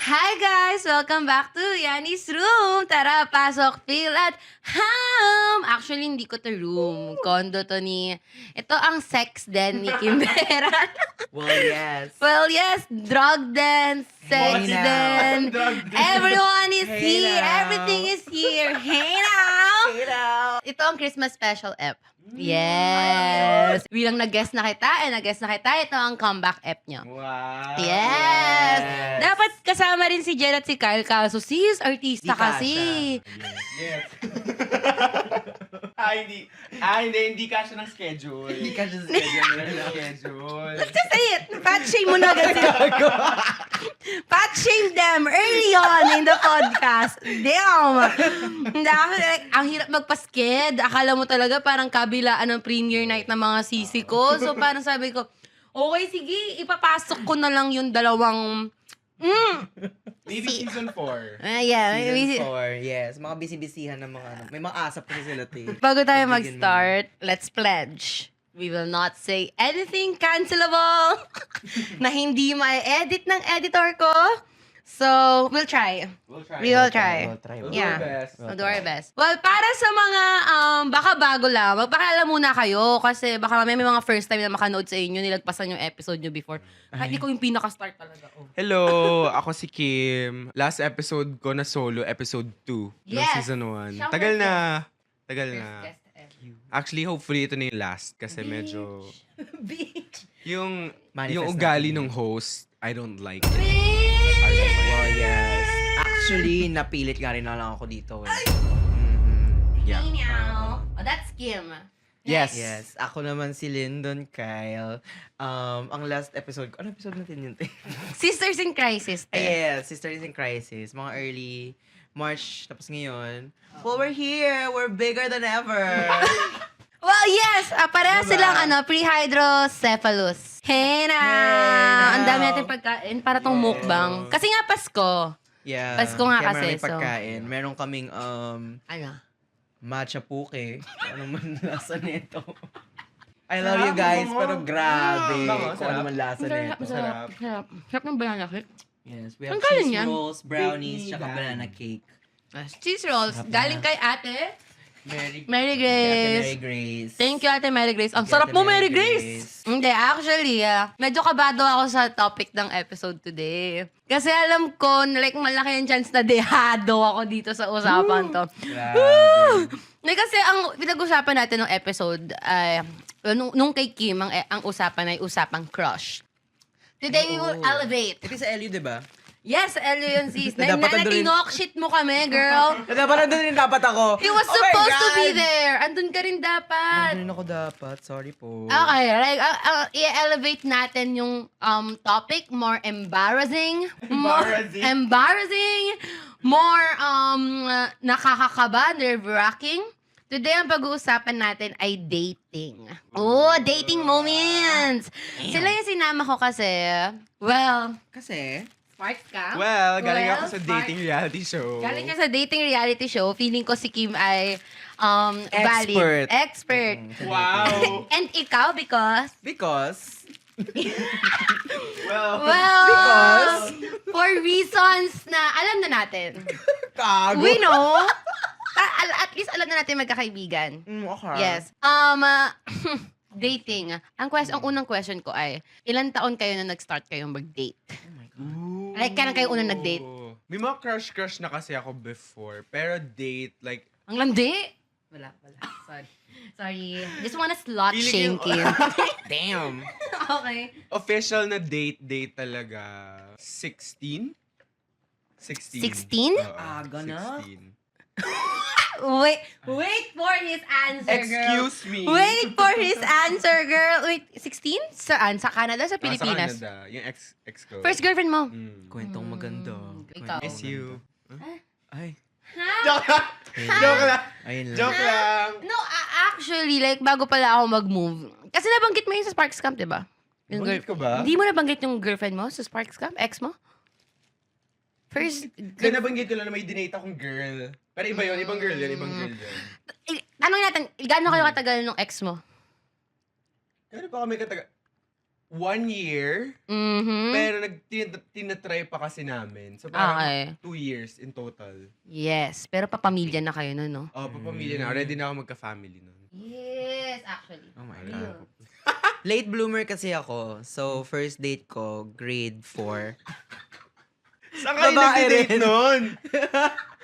Hi guys! Welcome back to Yanni's Room! Tara, pasok, feel at ham! Actually, hindi ko to room. Condo to ni... Ito ang sex den ni Kim Beran. Well, yes. Well, yes, drug den, sex Hey now. den. Drug den. Everyone is Hey here. now. Everything is here. Hey now! Hey now. Ito ang Christmas special app. Yes! Bilang nag-guest na kita, ito ang comeback app nyo. Wow. Yes! Dapat kasama rin si Jen at si Kyle kaso sis, artista Di kasi. Yes. Hindi kasya ng schedule. Hindi ka just schedule. Just say it! Fat shame mo na agad sila. Fat shame them early on in the podcast. Damn! Like, ang hirap magpa-sked. Akala mo talaga parang kabilaan ng premiere night ng mga sisi ko. So parang sabi ko, okay, sige, ipapasok ko na lang yung dalawang... Maybe season 4. Yeah. Season 4, yes. Mga busy-busyhan ng mga ano. May mga asap kasi sila, te. Bago tayo Pagbigyan mo. mag-start, let's pledge. We will not say anything cancelable na hindi ma-edit ng editor ko. So, we'll try. We will try. We'll try. We'll Yeah. do our best. We'll do our best. Well, para sa mga baka bago lang, magpakilala muna kayo kasi baka may mga first time na makanood sa inyo, nilagpasan yung episode nyo before. Kahit ikaw yung pinaka-start talaga. Oh. Hello, ako si Kim. Last episode ko na solo, episode 2 ng Yes. season 1. Siyang Tagal first na. Tagal First na. guest ever. Actually, hopefully ito na yung last kasi medyo... Bitch! Yung Manifest ugali natin. ng host, I don't like it. Bitch! Oh, yes. Actually, napilit nga rin na lang ako dito. Eh. Yeah. Hey now. Oh, that's Kim. Yes. Yes. Ako naman si Lyndon Kyle. Ang last episode ko. Ano episode natin yun, te? Sisters in Crisis. Yes, Sisters in Crisis. Mga early March, tapos ngayon. Well, we're here. We're bigger than ever. Well, yes. Pareha Diba? silang pre-hydrocephalus. Hey na! Hey Ang dami now. natin pagkain para tong mukbang. Kasi nga Pasko. Yeah. Pasko nga Kaya kasi, maraming so- pagkain. Meron kaming Ano? matcha puke. Ano man lasa nito. I love you guys, pero grabe. Bango, Kung ano sarap. man lasa nito. Sarap. Sarap ng banana cake. Yes, we have Ang galing cheese yan. rolls, brownies, Baby tsaka Dan. banana cake. Cheese rolls. Sarap na. Galing kay ate. Mary Mary Ate Grace. Mary Grace. Thank you, Ate Mary Grace. Ang Thank you, sarap Ate mo, Mary Mary Grace. Grace. Hindi, actually, medyo kabado ako sa topic ng episode today. Kasi alam ko, like, malaki yung chance na dehado ako dito sa usapan to. Grabe. Kasi ang pinag-usapan natin ng episode, ay nung kay Kim, ang usapan ay usapang crush. Today, we will Oo. elevate. Ito sa LU, di ba? Yes, Elio yun, sis. Na dapat nandun rin- Tinokshit mo kami, girl. Dapat nandun rin dapat ako. He was Oh my supposed to be God! there. Andun ka rin dapat. Nandun ako dapat. Sorry po. Okay, like, i-elevate natin yung topic, more embarrassing, more nakakakaba, nerve-wracking. Today, ang pag-uusapan natin ay dating. Oh, dating moments! Sila yung sinama ko kasi, well, Kasi, Sparks ka? Well, galing ako sa Sparks. dating reality show. Galing ka sa dating reality show. Feeling ko si Kim ay valid. Expert. Expert. Wow. And ikaw, because Well, Because? for reasons na alam na natin. Kago. We know. At least alam na natin magkakaibigan. Okay. Yes. Dating. Ang unang question ko ay, ilan taon kayo na nag-start kayong mag-date? Like, kailan kayo unang nag-date? May mga crush na kasi ako before. Pero date, like, Ang landi? Wala. Sorry. Just wanna slut shame Feeling Kim. damn. Okay. Official na date talaga. 16? 16? Oo, Aga na. 16. Wait for his answer, girl. Excuse me. Wait for his answer, girl. Wait, 16? Saan? Sa Canada? Sa Pilipinas? Sa Canada. Yung ex ko. First girlfriend mo? Mm. Kwentong maganda. Ikaw. Miss you. Ay. Joke lang. Joke lang. Ayun lang. Joke lang. No, actually, like, bago pala ako mag-move. Kasi nabanggit mo yun sa Sparks Camp, di ba? Yung Nabanggit ko ba? Hindi mo nabanggit yung girlfriend mo sa Sparks Camp? Ex mo? First, Kaya nabanggit ko lang na may dinate akong girl. Pero iba yun, ibang girl yun, ibang girl yun. tanong natin, gaano kayo katagal nung ex mo? Kaya pa kami kataga... 1 year, Mhm. pero tinatry pa kasi namin. So parang Okay. 2 years in total. Yes. Pero papamilya na kayo nun, no? Oh, papamilya na. Ready na ako magka-family nun. Yes, actually. Oh my Real. God. Late bloomer kasi ako. So, first date ko, grade 4. Saan kayo Babae nagde-date rin. nun?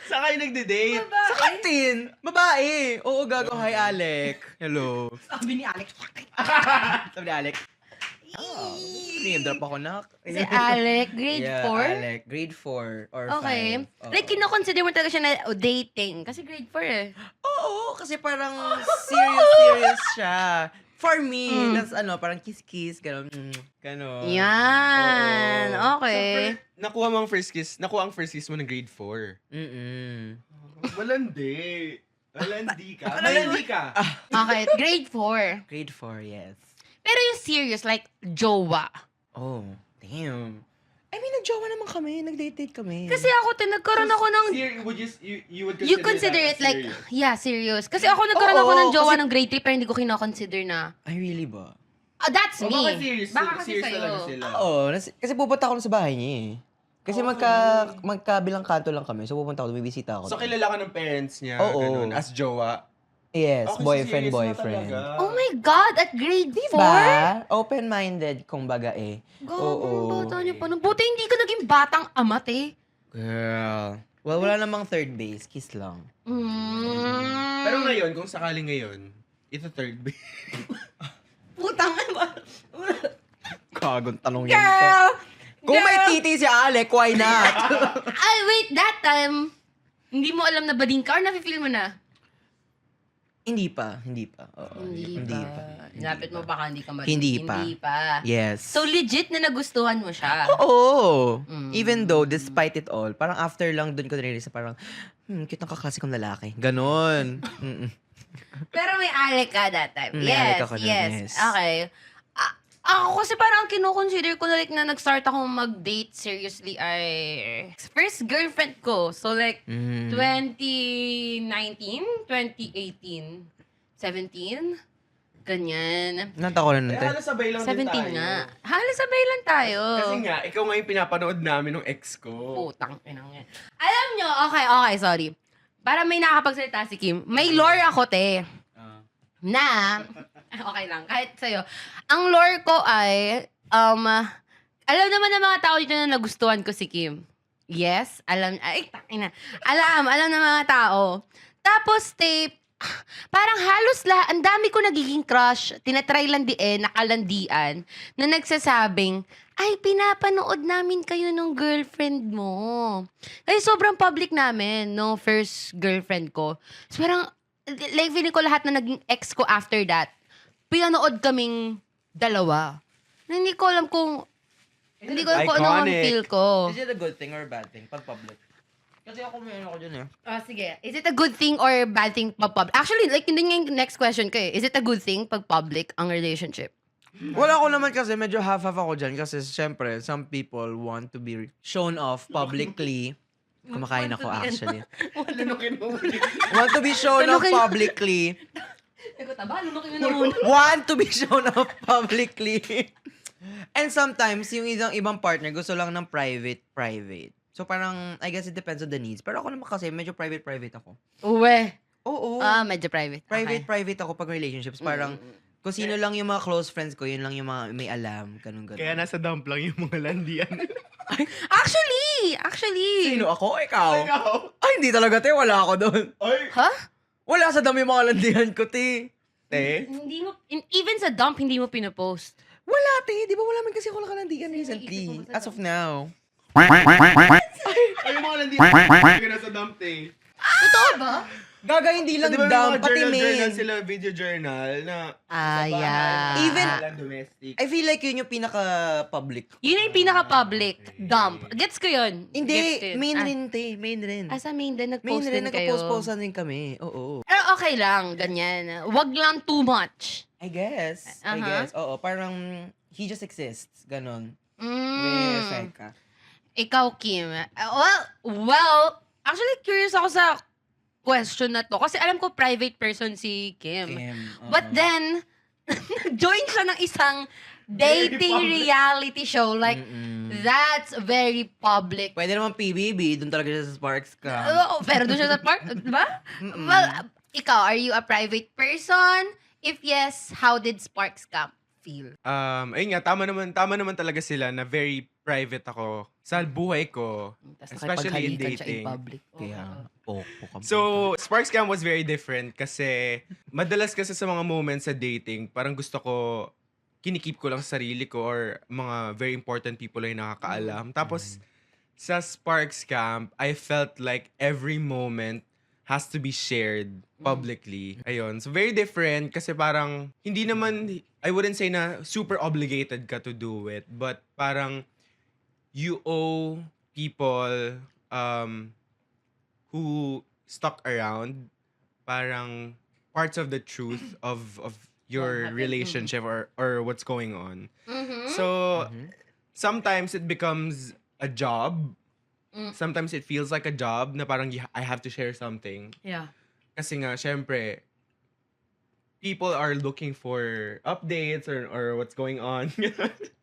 Saan kayo nagde-date? Sa kantin! Babae! Oo, gago. Hi, Alec. Hello. Sabi ni Alex. Sabi ni Alec. Oh, name drop ako, nak. Si Alec, grade Yeah, 4? Alec. Grade 4 or 5. Okay. Like, kinoconsider mo talaga siya na dating. Kasi grade 4 eh. Oo, kasi parang serious siya. For me, that's parang kiss-kiss, gano'n. Gano'n. Yan. Oo. Okay. Nakuha ang first kiss mo ng grade 4. Mm-mm. Malandi. Malandi ka. Malandi ka. Okay, grade 4. Grade 4, yes. Pero yung serious, like, jowa. Oh, damn. I mean, nag-jowa naman kami. Nag-date-date kami. Kasi ako, nagkaroon ako ng... You would You consider it like, yeah, serious. Kasi ako nagkaroon Oo, ako ng jowa kasi- ng grade 3 pero hindi ko kinoconsider na, Ay, really ba? that's me. Baka serious, Baka kasi serious sa'yo. talaga sila. Oo, kasi pupunta ako sa bahay niya eh. Kasi magkabilang kanto lang kami. So, pupunta ako, bibisita ako. So, doon. kilala ka ng parents niya, Oo. ganun, as jowa. Yes, Okay, so serious na boyfriend. talaga. Oh my God, at grade 4? Diba? Open-minded, kumbaga eh. Gago, ang bata niyo pa. nun. Buti hindi ka naging batang amat eh. Girl. Well, wala namang third base. Kiss lang. Pero ngayon, kung sakaling ngayon, ito third base. Putang ba? Kagong tanong yan. Girl! Kung may titi si Alec, why not? Ay, wait, that time, hindi mo alam na bading ka or nafe-feel mo na? Hindi pa. Oo, Hindi pa. Lapit mo baka hindi ka Hindi pa. Hindi pa. Yes. So, legit na nagustuhan mo siya. Oo. Mm. Even though, despite it all, parang after lang dun ko narinig sa parang, cute ng kaklase kong lalaki. Ganon. Mm-mm. Pero may Alec ka that time. May Yes, Alec ako nun, yes. yes. Okay. Ako kasi parang kinoconsider ko na like na nag-start ako mag-date seriously ay first girlfriend ko. So like 2019, 2018, 17, ganyan. Nanta ko na nun, Eh, te. halos sabay lang din 17 tayo. nga. Halos sabay lang tayo. Kasi nga, ikaw nga yung pinapanood namin ng ex ko. Putang inang yan. Alam nyo, okay, sorry. Para may nakakapagsalita si Kim, may lore ako, te. Na, okay lang, kahit sa'yo. Ang lore ko ay, alam naman ng mga tao dito na nagustuhan ko si Kim. Yes, alam, ay, tangina. Alam ng mga tao. Tapos, te, parang halos ang dami ko nagiging crush, tinatry landiin, nakalandian, na nagsasabing, ay, pinapanood namin kayo nung girlfriend mo. Kasi sobrang public namin, no, first girlfriend ko. So, parang, like, feeling ko lahat na naging ex ko after that, pinanood kaming dalawa. Hindi ko alam kung ano ang Iconic. feel ko. Is it a good thing or a bad thing pag public? Kasi ako may ano ko dyan eh. Sige. Is it a good thing or bad thing pag public? Actually, like, yun yung next question ko eh. Is it a good thing pag public ang relationship? Wala ko naman kasi medyo half-half ako dyan kasi syempre some people want to be shown off publicly. Kumakain ako actually. Want to be shown off Lunukin. publicly. Ikaw taba, lunukin mo na muna. Want to be shown off publicly. And sometimes, yung ibang partner gusto lang ng private. So parang, I guess it depends on the needs. Pero ako naman kasi, medyo private ako. Uwe. Oo. Medyo private. Private ako pag relationships. Parang, kung sino lang yung mga close friends ko, yun lang yung mga may alam. Ganun. Kaya nasa dump lang yung mga landian. Actually! Sino ako? Ikaw? Ikaw? Ay, hindi talaga, te. Wala ako doon. Ay! Ha? Wala sa dami mga landian ko, te. Te? Hindi mo, even sa dump, hindi mo pinopost. Wala, te. Di ba wala man kasi ako nakalandian recently? Naisip mo ba sa As of now. Ay, yung mga landian. Kaya nasa dump, te. Totoo ba? Gaga, hindi lang Di ba may dumb, mga pati journal main. sila, video journal, na sa Yeah. bahay, Even- walang domestic. I feel like yun yung pinaka-public. Yun na yung pinaka-public. Dump. Gets ko yun. Gets ko Hindi, yun. main rin, te. Main rin. Sa main din, Main nag-post rin, din kayo. nagka-post-postan din kami. Oo. Pero okay lang, ganyan. Wag lang too much. I guess. I Uh-huh. guess. Oo, parang he just exists. Ganon. Mm. May ka. Ikaw, Kim. Well, actually curious ako sa question na to. Kasi alam ko private person si Kim. Kim. But then, Join siya ng isang dating reality show. Like, that's very public. Pwede naman PBB, doon talaga siya sa Sparks ka. Oo, pero doon siya sa park, di ba? Well, ikaw, are you a private person? If yes, how did Sparks Camp feel? Ayun nga, tama naman talaga sila na very private ako sa buhay ko. Tapos Especially in nakipaghalikan siya in dating. public. Kaya, po kami. So, Sparks Camp was very different kasi madalas kasi sa mga moments sa dating, parang gusto ko, kinikip ko lang sarili ko or mga very important people lang yung nakakaalam. Tapos, sa Sparks Camp, I felt like every moment has to be shared publicly. Ayun. So, very different kasi parang, hindi naman, I wouldn't say na super obligated ka to do it, but parang, you owe people who stuck around parang parts of the truth of your relationship or what's going on. So sometimes it becomes a job. Sometimes it feels like a job na parang I have to share something. Yeah. Kasi nga, syempre, people are looking for updates or what's going on.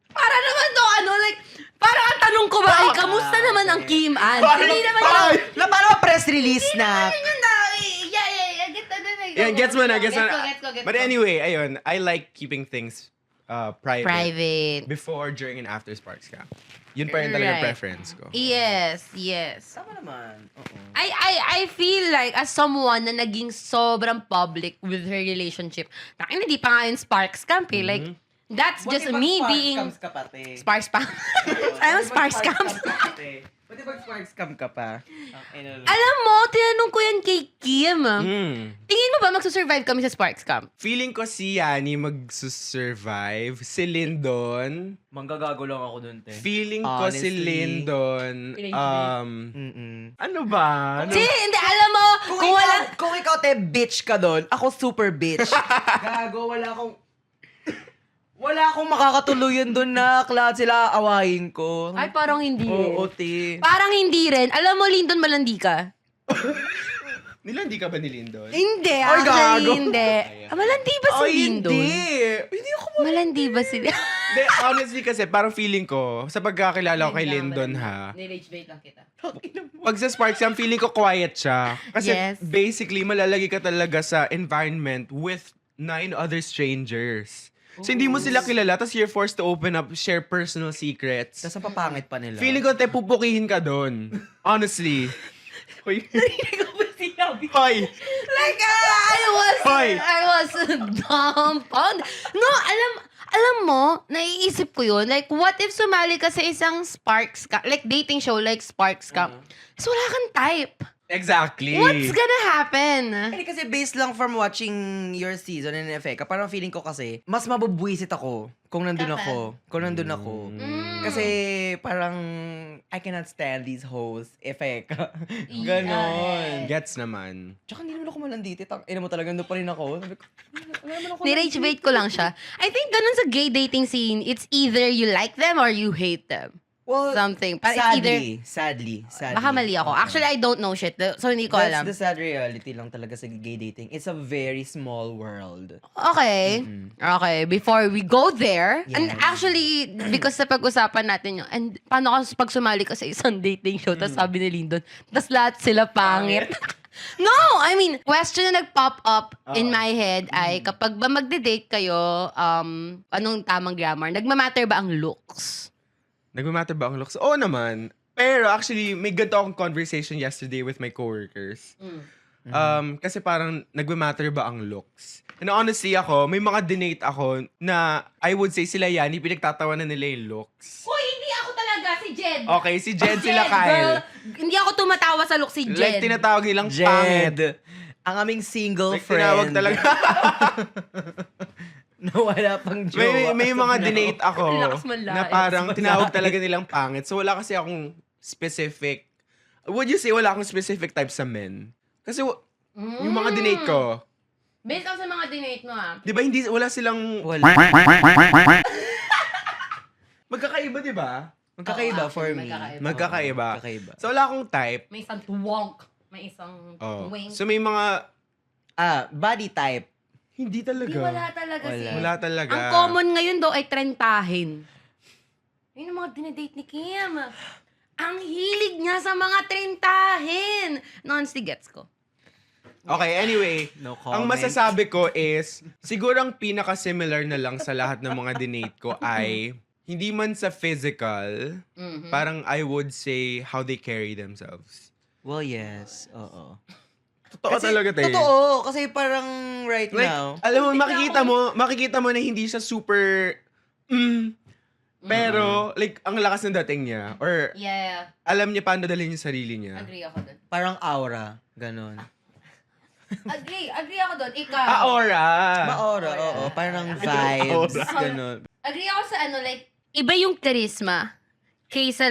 Para naman to, like, parang ang tanong ko ba, ay, kamusta naman ang Kim Ann? Hindi naman yun. Parang press release na. Yun na, yeah, Yan, gets mo na. Gets ko. But anyway, ayun, I like keeping things private. Before, During, and after Sparks Camp. Yun pa rin talaga Right. preference ko. Yes. Tama naman. Oo. I feel like as someone na naging sobrang public with her relationship, hindi pa nga yung Sparks Camp eh. Like, that's just me being... Sparks pa. Ano Sparks Camp? Pwede pag Sparks Camp ka pa. Alam mo, tinanong ko yan kay Kim. Tingin mo ba magsusurvive kami sa Sparks Camp? Feeling ko si Yani magsusurvive. Si Lyndon. Manggagago lang ako dun, te. Feeling ko si Honestly. Lyndon. Mm-mm. Ano ba? Hindi, alam mo, Kung ikaw, te, bitch ka dun, ako super bitch. Gago, wala akong makakatuluyan dun na klase sila awayin ko. Ay, parang hindi Oo, rin. te. Parang hindi rin. Alam mo, Lyndon, malandi ka. Nilandi ka ba ni Lyndon? Hindi, Ay, actually, gago. hindi. Malandi ba si Ay, Lyndon? hindi ako Malandi ba si Hindi, honestly kasi parang feeling ko, sa pagkakilala ko kay Lyndon ha, Nirage-bait lang kita. pag sa Sparks, ang feeling ko quiet siya. Kasi Yes. basically, malalagay ka talaga sa environment with 9 other strangers. So, hindi mo sila kilala, tapos you're forced to open up, share personal secrets. Tapos ang papangit pa nila. Feeling ko, te, pupukihin ka doon. Honestly. Hoy. Hoy. Like, Hoy. I was dumbfounded. No, alam mo, naiisip ko yun. Like, what if sumali ka sa isang Sparks Camp, like dating show like Sparks Camp, so wala kang type. Exactly. What's gonna happen? Hindi kasi based lang from watching your season in effect, parang feeling ko kasi, mas mabubwisit ako kung nandun ako. Kasi parang, I cannot stand these hoes effect. Ganon. Gets naman. Tsaka hindi naman ako malanditi. Ina mo talaga, nandun pa rin ako. Sabi ko, wala naman ako Nirage-bait ko lang siya. I think ganun sa gay dating scene, it's either you like them or you hate them. Well, Something. Parang it's sadly. baka mali ako. Actually, I don't know shit. So, hindi ko alam. That's the sad reality lang talaga sa gay dating. It's a very small world. Okay. Okay. Before we go there, and Yes. actually, because sa pag-usapan natin yun, and paano ka pag sumali ka sa isang dating show, tapos sabi ni Lyndon, tapos lahat sila pangit. No! I mean, question na nag-pop up in my head ay, kapag ba magde-date kayo, anong tamang grammar? Nagmamatter ba ang looks? Nagmamatter ba ang looks? Oo naman. Pero actually, may ganito akong conversation yesterday with my coworkers. Kasi parang nagmamatter ba ang looks? And honestly ako, may mga dinate ako na I would say sila yan, pinagtatawanan nila yung looks. Hoy, hindi ako talaga, si Jed. Okay, si Jed sila Jed, Kyle. girl. Hindi ako tumatawa sa look si Jed. Like, tinatawag nilang pangit. Jed, ang aming single Like, friend. tinawag talaga. na wala pang jowa. may mga dinate ako Ang lakas manlait. na parang tinawag talaga nilang pangit. So, wala kasi akong specific, would you say wala akong specific type sa men? Kasi yung mga dinate ko, Based on sa mga dinate mo, di ba hindi, wala silang, Wala. magkakaiba, di ba? Magkakaiba Oo, for actually, me. Magkakaiba. Magkakaiba. So, wala akong type. May isang wonk. May isang Oh. wink. So, may mga, Body type. Hindi talaga. Di wala talaga Wala. Wala talaga. Ang common ngayon daw ay trentahin. Yun ang mga dinedate ni Kim. Ang hilig niya sa mga trentahin. Honestly, gets ko. Okay, anyway. No Ang comment. masasabi ko is, siguro ang pinaka-similar na lang sa lahat ng mga dinate ko ay, hindi man sa physical, Mhm. parang I would say how they carry themselves. Well, yes. Oo. Totoo talaga tayo. Totoo. Kasi parang right Like, now. alam mo, makikita mo na hindi siya super, pero, like, ang lakas ng dating niya. Or, Yeah, alam niya paano dalhin yung sarili niya. agree ako doon. Parang aura. Ganon. Agree ako doon. Ikaw. Aura! Maora, oo. Parang vibes. Ganon. Agree ako sa like, iba yung charisma. Kaysa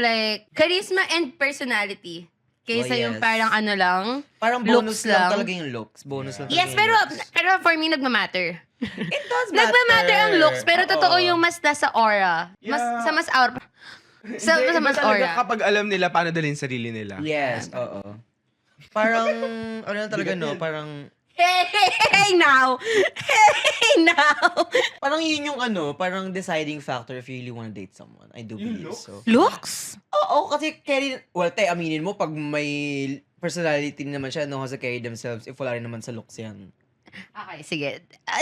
charisma and personality. Kaysa Oh, yung yes. parang lang. Parang Looks bonus lang lang. talaga yung looks. Bonus lang Yes, talaga yung pero looks. for me, nagmamatter. It does matter. Nagmamatter ang looks, pero Oo. totoo yung mas nasa aura. Yeah. Mas aura. Sa Hindi, mas iba talaga aura. kapag alam nila paano dalhin sarili nila. Yes, oo. Parang, ano na talaga, no? Parang, Hey now! Hey now! parang yun yung parang deciding factor if you really wanna date someone. I do believe looks? so. Looks? Oo, kasi aminin mo, pag may personality naman siya, no, has to carry themselves if wala rin naman sa looks yan. Okay, sige.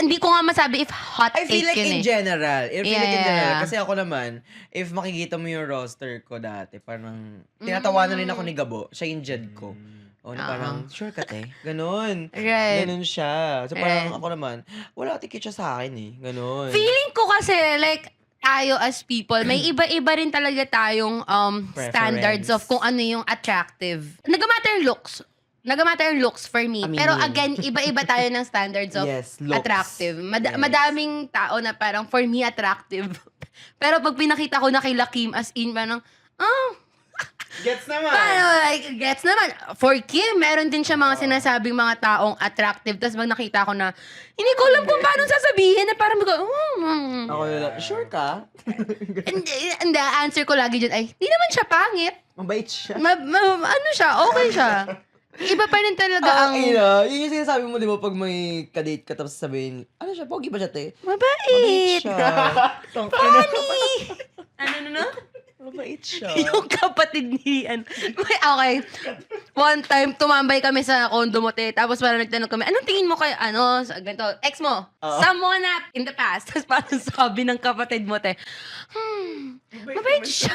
Hindi ko nga masabi if hot I feel take like yun in eh. general. I feel Yeah, like in yeah, general. yeah. Kasi ako naman, if makikita mo yung roster ko dati, parang, tinatawanan rin ako ni Gabo. Siya yung judge ko. O, na parang, sure ka, te. Ganon. Right. Ganon siya. So, parang Right. ako naman, wala tikit siya sa akin eh. Ganon. Feeling ko kasi, tayo as people, may iba-iba rin talaga tayong standards of kung ano yung attractive. Nagamatter yung looks. Nagamatter yung looks for me. Aminin. Pero again, iba-iba tayo ng standards of Yes, looks. attractive. Yes. Madaming tao na parang for me attractive. Pero pag pinakita ko na kay Lakim as in, parang, Gets naman! gets naman. For Kim, meron din siya mga sinasabing mga taong attractive. Tapos pag nakita ko na, hindi ko alam kung paano sasabihin na parang Ako lang, sure ka? And the answer ko lagi dyan ay, di naman siya pangit. Mabait siya. Ano siya, okay siya. Iba pa rin talaga ang... Yun yung sinasabi mo, di ba, pag may kadate ka tapos sabihin, ano siya, pogi ba siya, te? Mabait. Funny! Ano? Mabait siya. Yung kapatid ni okay. One time, tumambay kami sa condo mo, te. Tapos parang nagtanong kami, anong tingin mo kay, sa ganito, ex mo? Oo. Someone na in the past. Tapos parang sabi ng kapatid mo, te, mabait siya.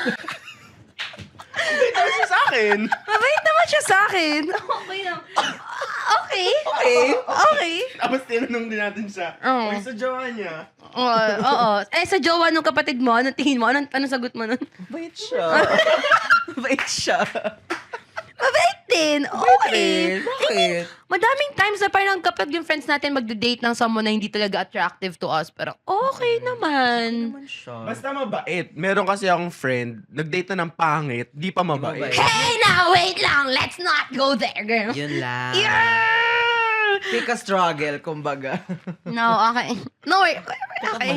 Mabait naman siya sa akin! Mabait naman siya sa akin. Okay lang. Okay. Okay. Tapos tinanong din natin siya, Oo. sa jowa niya. Oo. Sa jowa nung kapatid mo, anong tingin mo? Anong sagot mo nun? Mabait siya. Mabait siya. Mabait din. Okay. Bakit? Madaming times na parang kapag yung friends natin magde-date ng someone na hindi talaga attractive to us, pero okay naman. Naman siya. Basta mabait. Meron kasi akong friend, nag-date na ng pangit, di pa mabait. Mabait. Hey, now, wait lang. Let's not go there, girl. Yun lang. Yeah! Pick a struggle, kumbaga. No, okay. No, wait. Okay.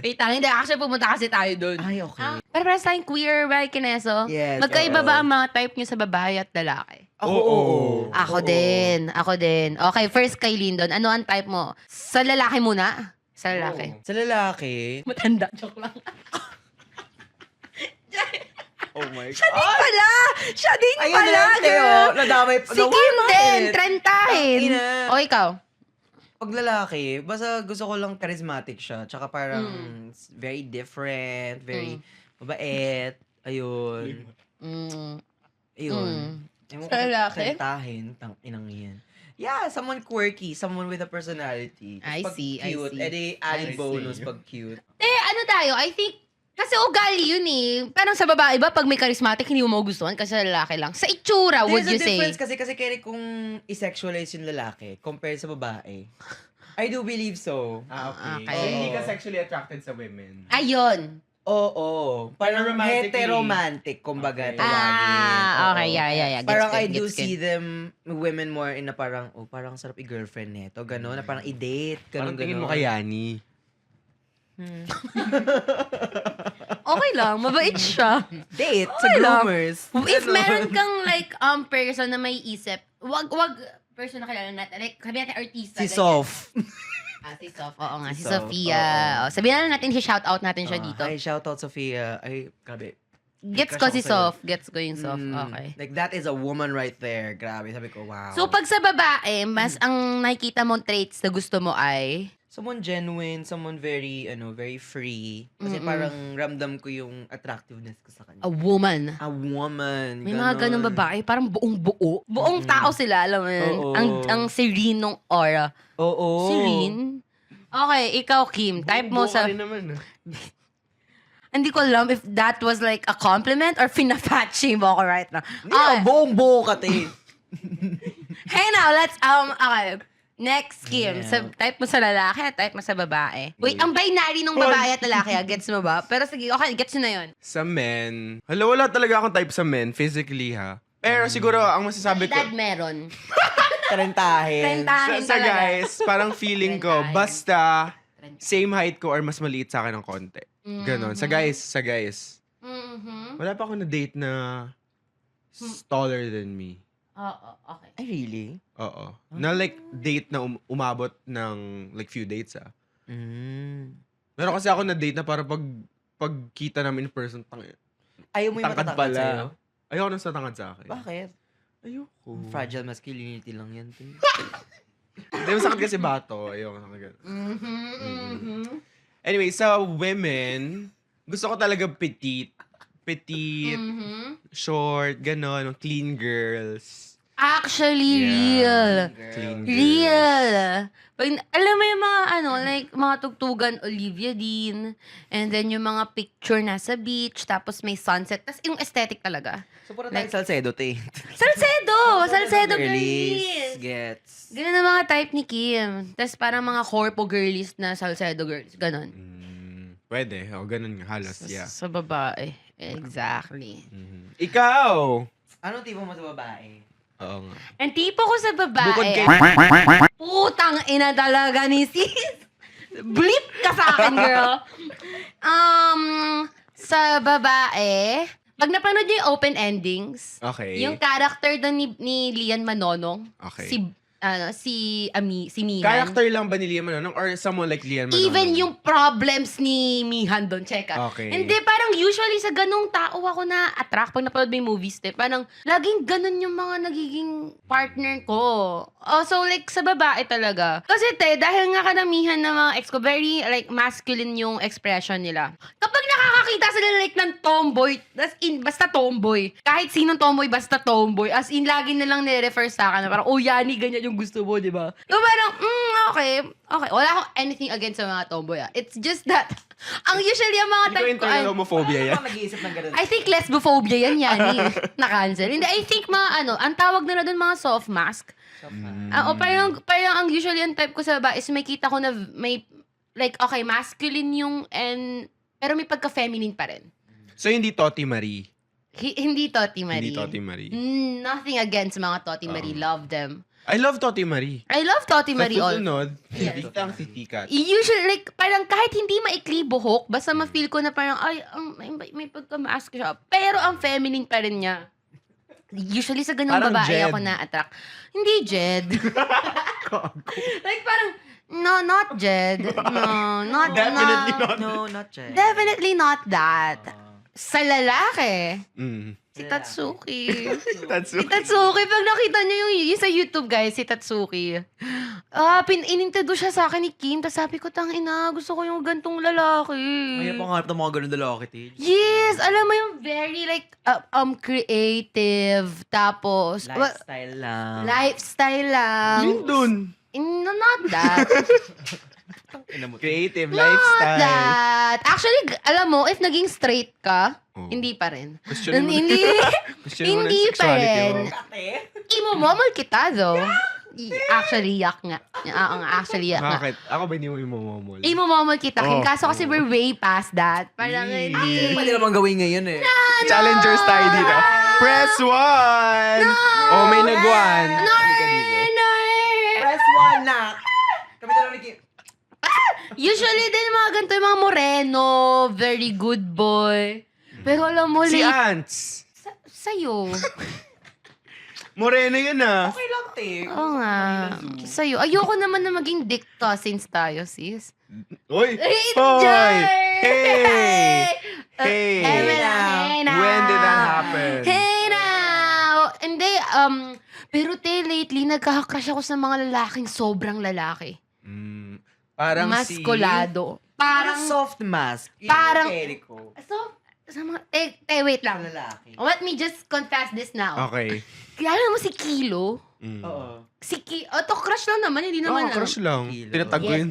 Wait lang. Hindi, actually pumunta kasi tayo doon. Ay, okay. Para tayong queer ba, Kineso? Yes, Magkaiba oo. ba ang mga type niyo sa babae at lalaki? Ako, Oo. oo. Ako din. Okay, first kay Lindon. Ano ang type mo? Sa lalaki muna? Sa lalaki. Sa lalaki, Matanda. Joke lang. oh my Siya din pala! Siya din Ayun pala, na, Teo. girl! Nadamay pa. Si Kim din! Trentahin! Ina. O ikaw? Pag lalaki, basta gusto ko lang charismatic siya. Tsaka parang very different, very mabait. Ayun. Ayun. Ewan ko Sa lalaki? Trentahin, inang yan. Yeah, someone quirky, someone with a personality. I Pag see, I cute, see. edi added I bonus see. pag cute. Ano tayo? I think, kasi ugali yun eh. Parang sa babae ba, pag may charismatic, hindi mo magustuhan kasi sa lalaki lang. Sa itsura, would you There's a say? difference kasi kaya kung i-sexualize yung lalaki compared sa babae. I do believe so. Okay. Okay. So, hindi ka sexually attracted sa women. Ayun. Oo. Parang romantically. heteromantic, kumbaga, Okay. tawagin. Okay, Oo. yeah. Gets Parang good, I do gets see good. them, women more in na parang, parang sarap i-girlfriend neto, gano'n, na parang i-date, Parang gano'n, tingin mo kay Yani. Okay lang, mabait siya. Date, sa Okay lang. groomers. If Ganon. meron kang person na may isip, wag person na kilala natin. Like, sabi natin artista. Si ganyan. Sof. Si Sof. Oo nga, si Si Sof, Sofia. oo. Sabihin na natin, shout-out natin siya dito. Ay, shoutout Sophia. Ay, grabe. Gets crush ko ako si sa'yo. Sof. Gets ko yung Sof. Mm, Okay. Like, that is a woman right there. Grabe, sabi ko, wow. So, pag sa babae, mas ang nakikita mong traits na gusto mo ay... Someone genuine, someone very, very free. Kasi parang ramdam ko yung attractiveness ko sa kanya. A woman. A woman. May mga ganun babae, parang buong buo. Buong tao sila, alam mo yun. Oo. Ang serene ng aura. Oo. Serene? Okay, ikaw, Kim. Type mo sa... naman. Hindi ko alam if that was like a compliment or fina-fat shame mo ako right now. Hindi na, buong-buo ka, te. Hey now, let's, okay. Next, Kim. Yeah. Type mo sa lalaki, type mo sa babae. Wait, ang binary ng babae at lalaki, gets mo ba? Pero sige, okay, gets nyo na yun. Sa men, wala talaga akong type sa men, physically ha. Pero siguro, ang masasabi ko, Dad meron. Trentahin. Trentahin sa talaga. guys, parang feeling ko, Trentahin. basta same height ko or mas maliit sa akin ng konti. Ganon. Sa guys, Mhm. wala pa ako na date na taller than me. Oo, okay. Ay, really? Oo. Na like, date na umabot ng like few dates Meron kasi ako na date na para pagkita namin in person, Ayaw mo yung tangkad matatangkad sa'yo? pala. Ayoko nang satangad sa akin. Bakit? Ayoko. Fragile masculinity lang yan. te. Hindi, masakit kasi bato. Ayoko na ganun. Anyway, sa women, gusto ko talaga petite, short, ganon, clean girls. Actually, Yeah. real. Clean Real. Pag, alam mo yung mga like mga tugtugan Olivia Dean, and then yung mga picture nasa beach, tapos may sunset, tapos yung aesthetic talaga. So, puro tayong Salcedo, te. Salcedo Girlies. girlies. Gets. Ganun ang mga type ni Kim. Tapos parang mga corpo girlies na Salcedo girls. Ganon. Pwede. O, ganun nga. Halos, yeah. Sa babae. Exactly. Ikaw! Anong tipo mo sa babae? Oo nga. Ang tipo ko sa babae, Bukod kay... putang ina talaga ni sis. Blip ka sa akin, girl. Sa babae, pag napanood niyo yung open endings, Okay. yung character doon ni Lian Manonong, Okay. si Mihan. Character lang ba ni Liam Manonong or someone like Liam Manonong? Even yung problems ni Mihan doon, check out. Okay. Hindi, parang usually sa ganung tao ako na-attract pag napanood mo yung movies, parang laging ganun yung mga nagiging partner ko. Oh, so like sa babae talaga. Kasi dahil nga kanamihan ng mga ex ko, very like masculine yung expression nila. Kapag nakakakita sila like ng tomboy, basta tomboy. Kahit sinong tomboy, basta tomboy. As in, lagi nilang nire-refer sa akin na parang, oh, Yani, ganyan yung gusto mo, di ba? So parang, okay. Wala akong anything against sa mga tomboy. It's just that, ang usually ang mga Hindi ko type ko internal ay, homophobia yan. Ano nag-iisip ng ganun? I think lesbophobia yan, Yani. Na-cancel. Hindi, I think mga ang tawag nila doon mga soft mask. O parang ang usually ang type ko sa babae is may kita ko na may, like, okay, masculine yung, pero may pagka-feminine pa rin. So, hindi Toti Marie. Hindi Toti Marie. Hindi Toti Marie. Nothing against mga Toti Marie. Love them. I love Toti Marie. I love Toti Marie Sa all. susunod, titang si Tikat. Usually, like, parang kahit hindi maikli buhok, basta ma-feel ko na parang, ay, may pagka-mask siya. Pero ang feminine pa rin niya. Usually sa ganung Parang babae Jed. ako na-attract. Hindi Jed. Like parang, no, not Jed. No, not, Definitely not. No, not yet. Definitely not that. Sa lalaki, Mm. si Tatsuki. That's Si Tatsuki, pag nakita niyo yung sa YouTube, guys, si Tatsuki. Inintroduce siya sa akin ni Kim, tapos sabi ko, tangina, gusto ko yung gantong lalaki. Mayroon pang harap ng mga ganun lalaki, te. Yes, alam mo yung very like creative, tapos Lifestyle lang. lifestyle lang. Yun dun. Not that. Creative Not lifestyle. that. Actually, alam mo, if naging straight ka, Oh. hindi pa rin. Question mo na- Hindi, Question mo na hindi pa sexuality rin. mo. Imomomol kita, though. Actually, yak nga. Oo nga, actually, yak nga. Bakit? Ako ba hindi mo imomomol? Imomomol kita, Kim. Oh. Kaso kasi we're way past that. Parang hindi. Pwede naman gawin ngayon eh. Challengers tayo dito. Press 1! Oh, may nag-1. Press 1 na. Kami na lang nag- Usually din mga ganito yung mga moreno, very good boy. Pero alam mo, Si late, Ants. sa'yo. Moreno yun ah. Okay lang, te. Oo nga. Sa'yo. Ayoko naman na maging dick cousins tayo, sis. Uy! Enjoy! Hoy! Hey! Hey! Emela, hey now! When did that happen? Hey now! Hindi, pero lately, nagkaka-crush ako sa mga lalaking sobrang lalaki. Parang Maskulado. Parang Parang, soft mask. Parang- ko. so, sa mga, wait lang. Lalaki. Let me just confess this now. Okay. Kilala mo si Kilo? Oo. To crush lang naman, hindi naman. Oh, crush lang. Kilo. Tinatag ko Yes. yun.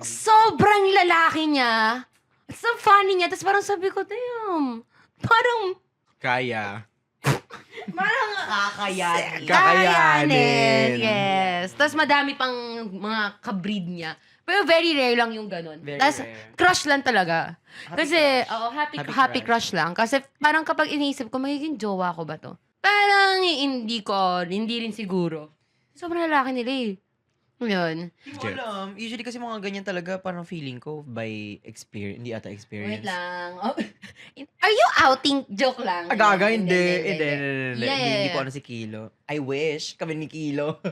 Sobrang lalaki niya. So funny niya. Tapos parang sabi ko, damn. Parang Kakayanin. Kakayanin. Yes. Tapos madami pang mga kabreed niya. Pero very rare lang yung ganun. Very Tapos rare. crush lang talaga. Happy Happy crush lang. Kasi parang kapag iniisip ko, magiging jowa ko ba to? Parang hindi rin siguro. Sobrang lalaki nila eh. Yun. Hindi ko alam. Usually kasi mga ganyan talaga, parang feeling ko by experience. Hindi ata experience. Wait lang. Oh, are you outing? Joke lang. Agaga, hindi. Yeah. Hindi ko ano si Kilo. I wish kami ni Kilo.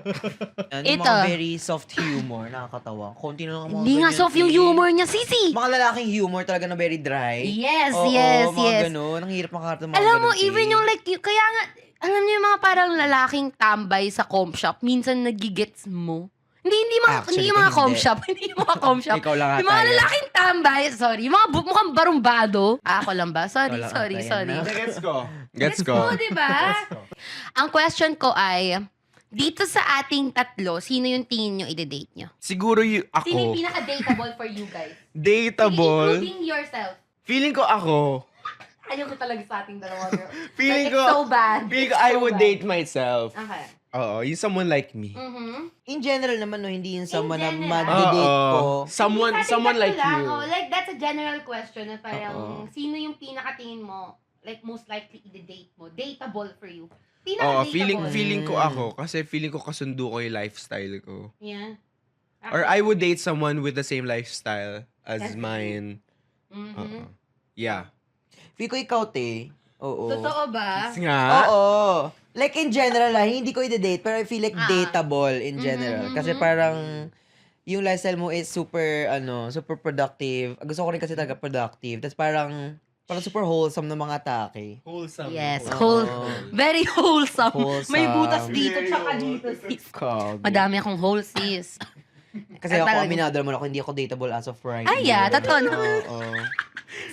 Ano, Ito. mga very soft humor, nakakatawa. Konti na lang ang mga Hindi nga ganyan, soft yung eh. humor niya, sisi. Mga lalaking humor talaga na very dry. Yes, Oo, yes, mga yes. ganun. Ang hirap makakata mga Alam mo, ganun, even eh. yung like, kaya nga, alam niyo yung mga parang lalaking tambay sa comp shop, minsan nagigets mo. Hindi Actually, yung mga comp hindi. shop. Hindi yung mga comp shop. Ikaw lang Yung mga ata yan. lalaking tambay, sorry. Yung mga mukhang barumbado. Ako lang ba? Sorry, Ikaw lang sorry, ata yan, sorry. no? Gets ko. Gets Let's go, ko. diba? Ang question ko ay, dito sa ating tatlo, sino yung tingin nyo ide-date nyo? Siguro Sino yung ako. pinaka-dateable for you guys? Dateable. Including yourself. Feeling ko ako. Ayoko talaga sa ating dalawa, girl. Feeling Like, ko. it's so bad. Feeling ko It's I so would bad. date myself. Okay. Oo, yung someone like me. Mm-hmm. In general naman, no, hindi yung someone na general. mag-date ko. Someone like you. Oh, like, that's a general question na parang, Oo. sino yung pinakatingin mo, like, most likely i-date mo? Dateable for you. Oo, Pinaka-dateable. feeling ko ako. Kasi feeling ko kasundo ko yung lifestyle ko. Yeah. Or I would date someone with the same lifestyle as That's mine. Mhm. Oo. Yeah. Feel ko ikaw, te. Oo. Totoo ba? Kasi nga. Oo. Like in general hindi ko i-date, pero I feel like dateable in general. Kasi parang yung lifestyle mo is super, super productive. Gusto ko rin kasi talaga productive. Tapos parang super wholesome na mga atake. Wholesome. Yes, Oo. very wholesome. Wholesome. May butas dito, tsaka dito, sis. Kag. Madami akong hole, sis. Kasi ako, Talaga. aminado naman ako, hindi ako dateable as of right Ay, now. totoo naman. Oo.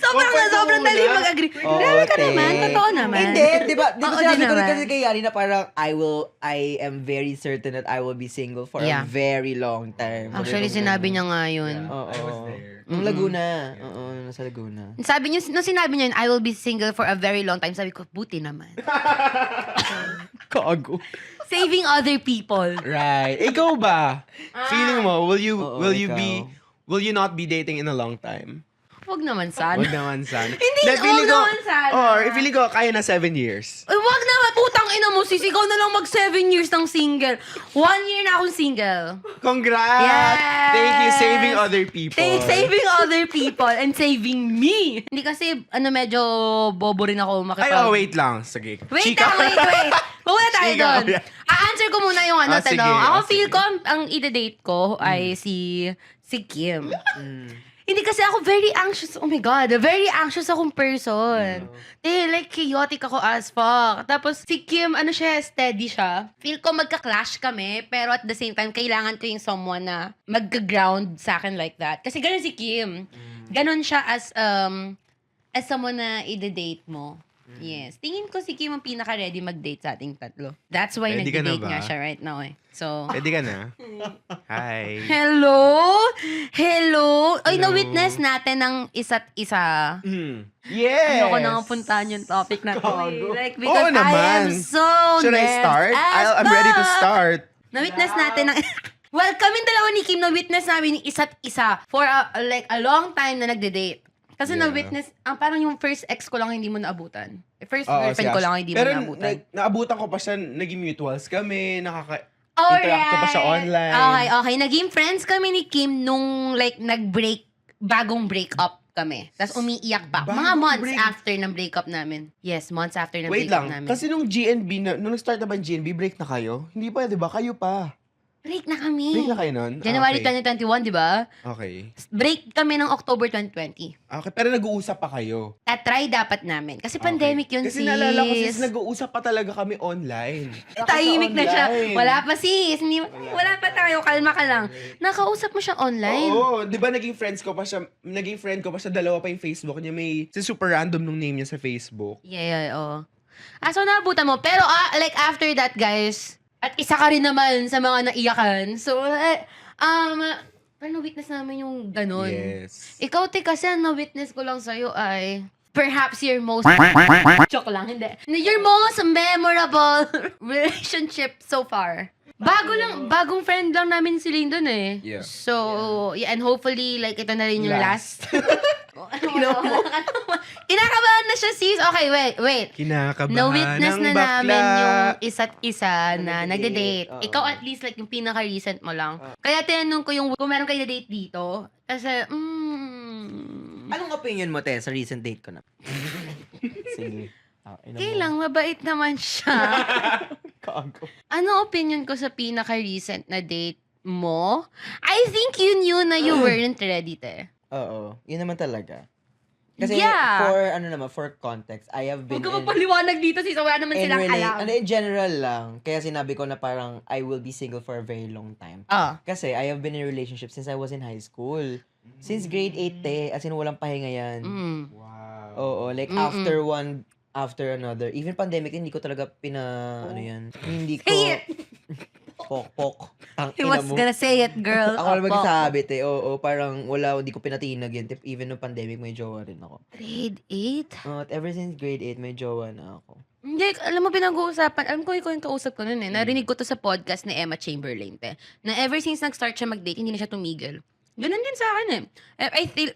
Sobrang dali mag-agree. Grabe ka te. naman, totoo naman. Hindi, di ba Oo, sinabi din ko rin naman. kasi kay Yari na parang I am very certain that I will be single for a Yeah. very long time. Actually, sinabi niya nga yun. Oo. I was there. Nung Laguna. Oo, nasa Laguna. Sabi niyo, nung sinabi niya yun, I will be single for a very long time, sabi ko, buti naman. Kago. Saving other people. Right. Ikaw ba? Feeling mo, will Oo, you not be dating in a long time? Huwag naman sana. Wag naman sana. Hindi, Dahil huwag naman sana. Or, feeling ko, kaya na 7 years. Ay, wag naman, putang ina mo, sis. Ikaw na lang mag 7 years ng single. 1 year na akong single. Congrats! Yes! Thank you, saving other people. Saving other people and saving me. Hindi kasi, medyo bobo rin ako makipag... Ay, wait lang. Sige. Wait Chika. lang, wait. Muna tayo Chika. doon. A-answer ko muna yung Sige. tanong. Ako feel Sige. ko, ang ide-date ko ay si Kim. Mm. Hindi kasi ako very anxious. Oh my God, very anxious akong person. Like, chaotic ako as fuck. Tapos, si Kim, steady siya. Feel ko magka-clash kami, pero at the same time, kailangan ko yung someone na mag-ground sa akin like that. Kasi ganun si Kim. Ganun siya as someone na ide-date mo. Yes. Tingin ko si Kim ang pinaka-ready mag-date sa ating tatlo. That's why Ready ka na nag-date ba? nga siya right now eh. So, Pwede ka na? Hi. hello? Ay, Hello. na-witness natin ng isa't isa. Yes! Ayoko na nga puntahan yung topic na to. Gago. Like, because Oo I naman. am so Should I start? I'm ready to start. Na-witness natin ng... Well, kaming dalawa ni Kim, na-witness namin yung isa't isa for a long time na nagde-date. Kasi Yeah. na-witness, parang yung first ex ko lang hindi mo naabutan. First Oo, girlfriend si ko Ash. lang hindi mo Pero naabutan. naabutan ko pa siya, naging mutuals kami, interact ko pa siya online. Okay. Naging friends kami ni Kim nung like bagong break up kami. Tapos umiiyak pa. Bago Mga months break. after ng breakup namin. Yes, months after ng Wait breakup lang, namin. kasi nung GNB, nung nag-start na ba yung GNB, break na kayo? Hindi pa, di ba? Kayo pa. Break na kami. Break na kayo nun? January okay. 2021, di ba? Okay. Break kami ng October 2020. Okay, pero nag-uusap pa kayo. Try dapat namin. Kasi Okay. pandemic yun, Kasi sis. naalala ko, sis, nag-uusap pa talaga kami online. Tahimik na siya. Online. Wala pa, sis. Wala pa tayo. Kalma ka lang. Nakausap mo siya online. Oo, di ba naging friend ko pa siya, dalawa pa yung Facebook niya, may, super random nung name niya sa Facebook. Yeah, oo. So naabutan mo. Pero, like, after that, guys, at isa ka rin naman sa mga naiyakan. So, na-witness namin yung ganun. Yes. Ikaw, te, kasi ang na-witness ko lang sa'yo ay perhaps your most... Joke lang, hindi. Your most memorable relationship so far. Bagong friend lang namin si Lyndon eh. Yeah. So, yeah, and hopefully, like, ito na rin yung last. Tingnan mo. Kinakabahan na siya, sis. Okay, wait. Kinakabahan Na-witness ng na bakla. namin yung isa't isa na nagde-date. Oo. Ikaw at least like yung pinaka-recent mo lang. Kaya tinanong ko yung kung meron kayo na-date dito. Kasi, Anong opinion mo, te, sa recent date ko na? Sige. kailang mabait naman siya. Kago. Ano opinion ko sa pinaka-recent na date mo? I think you knew na you weren't ready, te. Oo. Yun naman talaga. Kasi Yeah. for context, I have been Huwag ka magpaliwanag dito, sis. Wala naman silang alam. in general lang. Kaya sinabi ko na parang I will be single for a very long time. Kasi I have been in a relationship since I was in high school. Since grade 8, te. As in, walang pahinga yan. Wow. Oo, like after another. Even pandemic, hindi ko talaga ano yan. Hindi ko... Say it! Pok. Ang He ina was mo. gonna say it, girl. Ako lang Opo. magsasabi, te. Oo, parang hindi ko pinatinag yan. Even no pandemic, may jowa rin ako. Grade 8? At ever since grade 8, may jowa na ako. Hindi, alam mo, pinag-uusapan. Alam ko, ikaw yung kausap ko nun eh. Narinig ko to sa podcast ni Emma Chamberlain, te. Na ever since nag-start siya mag-date, hindi na siya tumigil. Ganun din sa akin eh.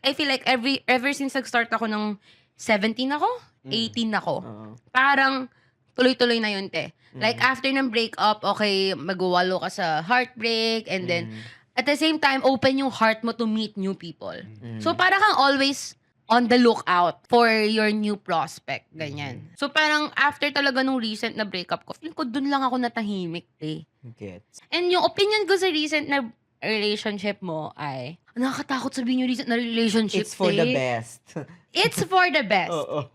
I feel like ever since nag-start ako ng 17 ako, 18 ako, Oo. parang tuloy-tuloy na yun, te. Like, after ng breakup, okay, magwawalo ka sa heartbreak, and then, at the same time, open yung heart mo to meet new people. So, parang kang always on the lookout for your new prospect. Ganyan. So, parang after talaga nung recent na breakup ko, feeling ko dun lang ako natahimik, eh. Gets. And yung opinion ko sa recent na relationship mo ay, nakakatakot sabihin yung recent na relationship, It's for the eh. best. It's for the best. Oo.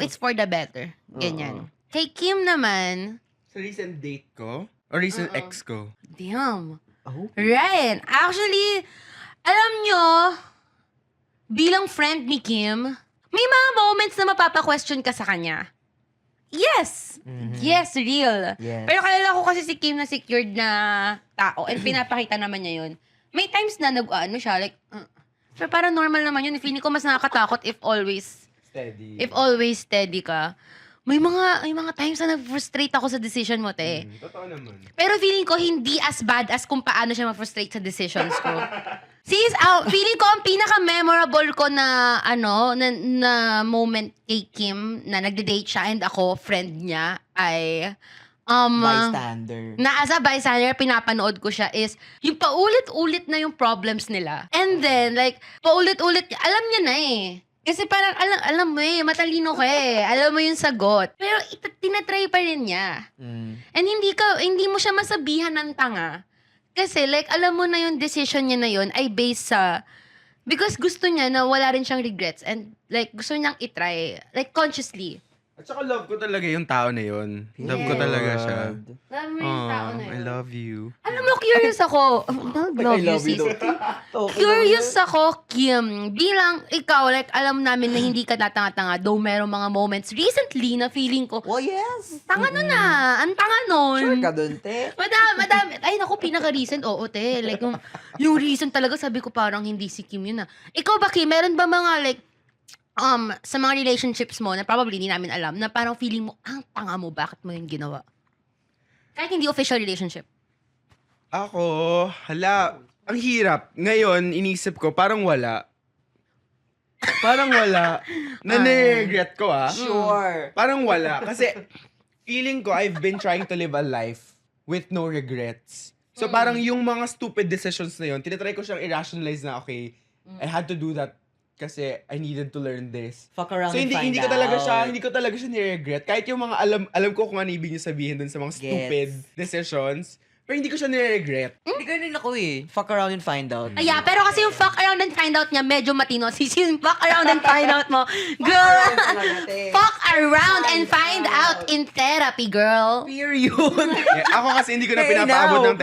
It's for the better. Ganyan. Kay Kim naman, Sa recent date ko? Or recent ex ko? damn. Oh. Right. Actually, alam nyo, bilang friend ni Kim, may mga moments na mapapa-question ka sa kanya. Yes. Yes, real. Yes. Pero kalala ko kasi si Kim na secured na tao and pinapakita naman niya yun. May times na siya, like, pero parang normal naman yun. Feeling ko mas nakakatakot if always steady ka. May mga times na nag-frustrate ako sa decision mo, te. Totoo naman. Pero feeling ko hindi as bad as kung paano siya ma-frustrate sa decisions ko. Sis, feeling ko ang pinaka-memorable ko na na moment kay Kim na nagde-date siya and ako, friend niya, ay Bystander. na as a bystander, pinapanood ko siya is yung paulit-ulit na yung problems nila. And then, like, paulit-ulit, alam niya na eh. Kasi parang, alam mo eh, matalino ka eh. Alam mo yung sagot. Pero tinatry pa rin niya. And hindi mo siya masabihan ng tanga. Kasi like, alam mo na yung decision niya na yun ay based sa, because gusto niya na wala rin siyang regrets. And like, gusto niyang itry, like consciously. At saka love ko talaga yung tao na yun. Love ko Yes. talaga siya. Alam mo yung tao na yun. I love you. Alam mo, curious ako. Love you, sis. Curious ako, Kim. Bilang ikaw, like, alam namin na hindi ka tatanga-tanga, though merong mga moments recently na feeling ko, Well, yes. tanga nun ah. Ang tanga nun. Sure ka dun, te. Madami. Ay, naku, pinaka-recent. Oo, te. Like, yung recent talaga, sabi ko parang hindi si Kim yun ah. Ikaw ba, Kim? Meron ba mga like, sa mga relationships mo na probably hindi namin alam, na parang feeling mo, ang tanga mo, bakit mo yun ginawa? Kahit hindi official relationship. Ako, ang hirap. Ngayon, inisip ko, parang wala. Nane-regret ko Sure. Parang wala. Kasi, feeling ko, I've been trying to live a life with no regrets. So, parang yung mga stupid decisions na yun, tinatry ko siyang i-rationalize na, okay, I had to do that kasi I needed to learn this. Fuck around So and find hindi ko talaga siya, out. hindi ko talaga siya ni-regret. Kahit yung mga alam ko kung ano ibig niyo sabihin dun sa mga stupid decisions, pero hindi ko siya ni-regret. Hindi ko rin ako eh. Fuck around and find out. Yeah, pero kasi yung fuck around and find out niya, medyo matino. Yung fuck around and find out mo, girl, fuck around and find out in therapy, girl. Period. Yeah, ako kasi hindi ko na Hey, pinapaabot now. ng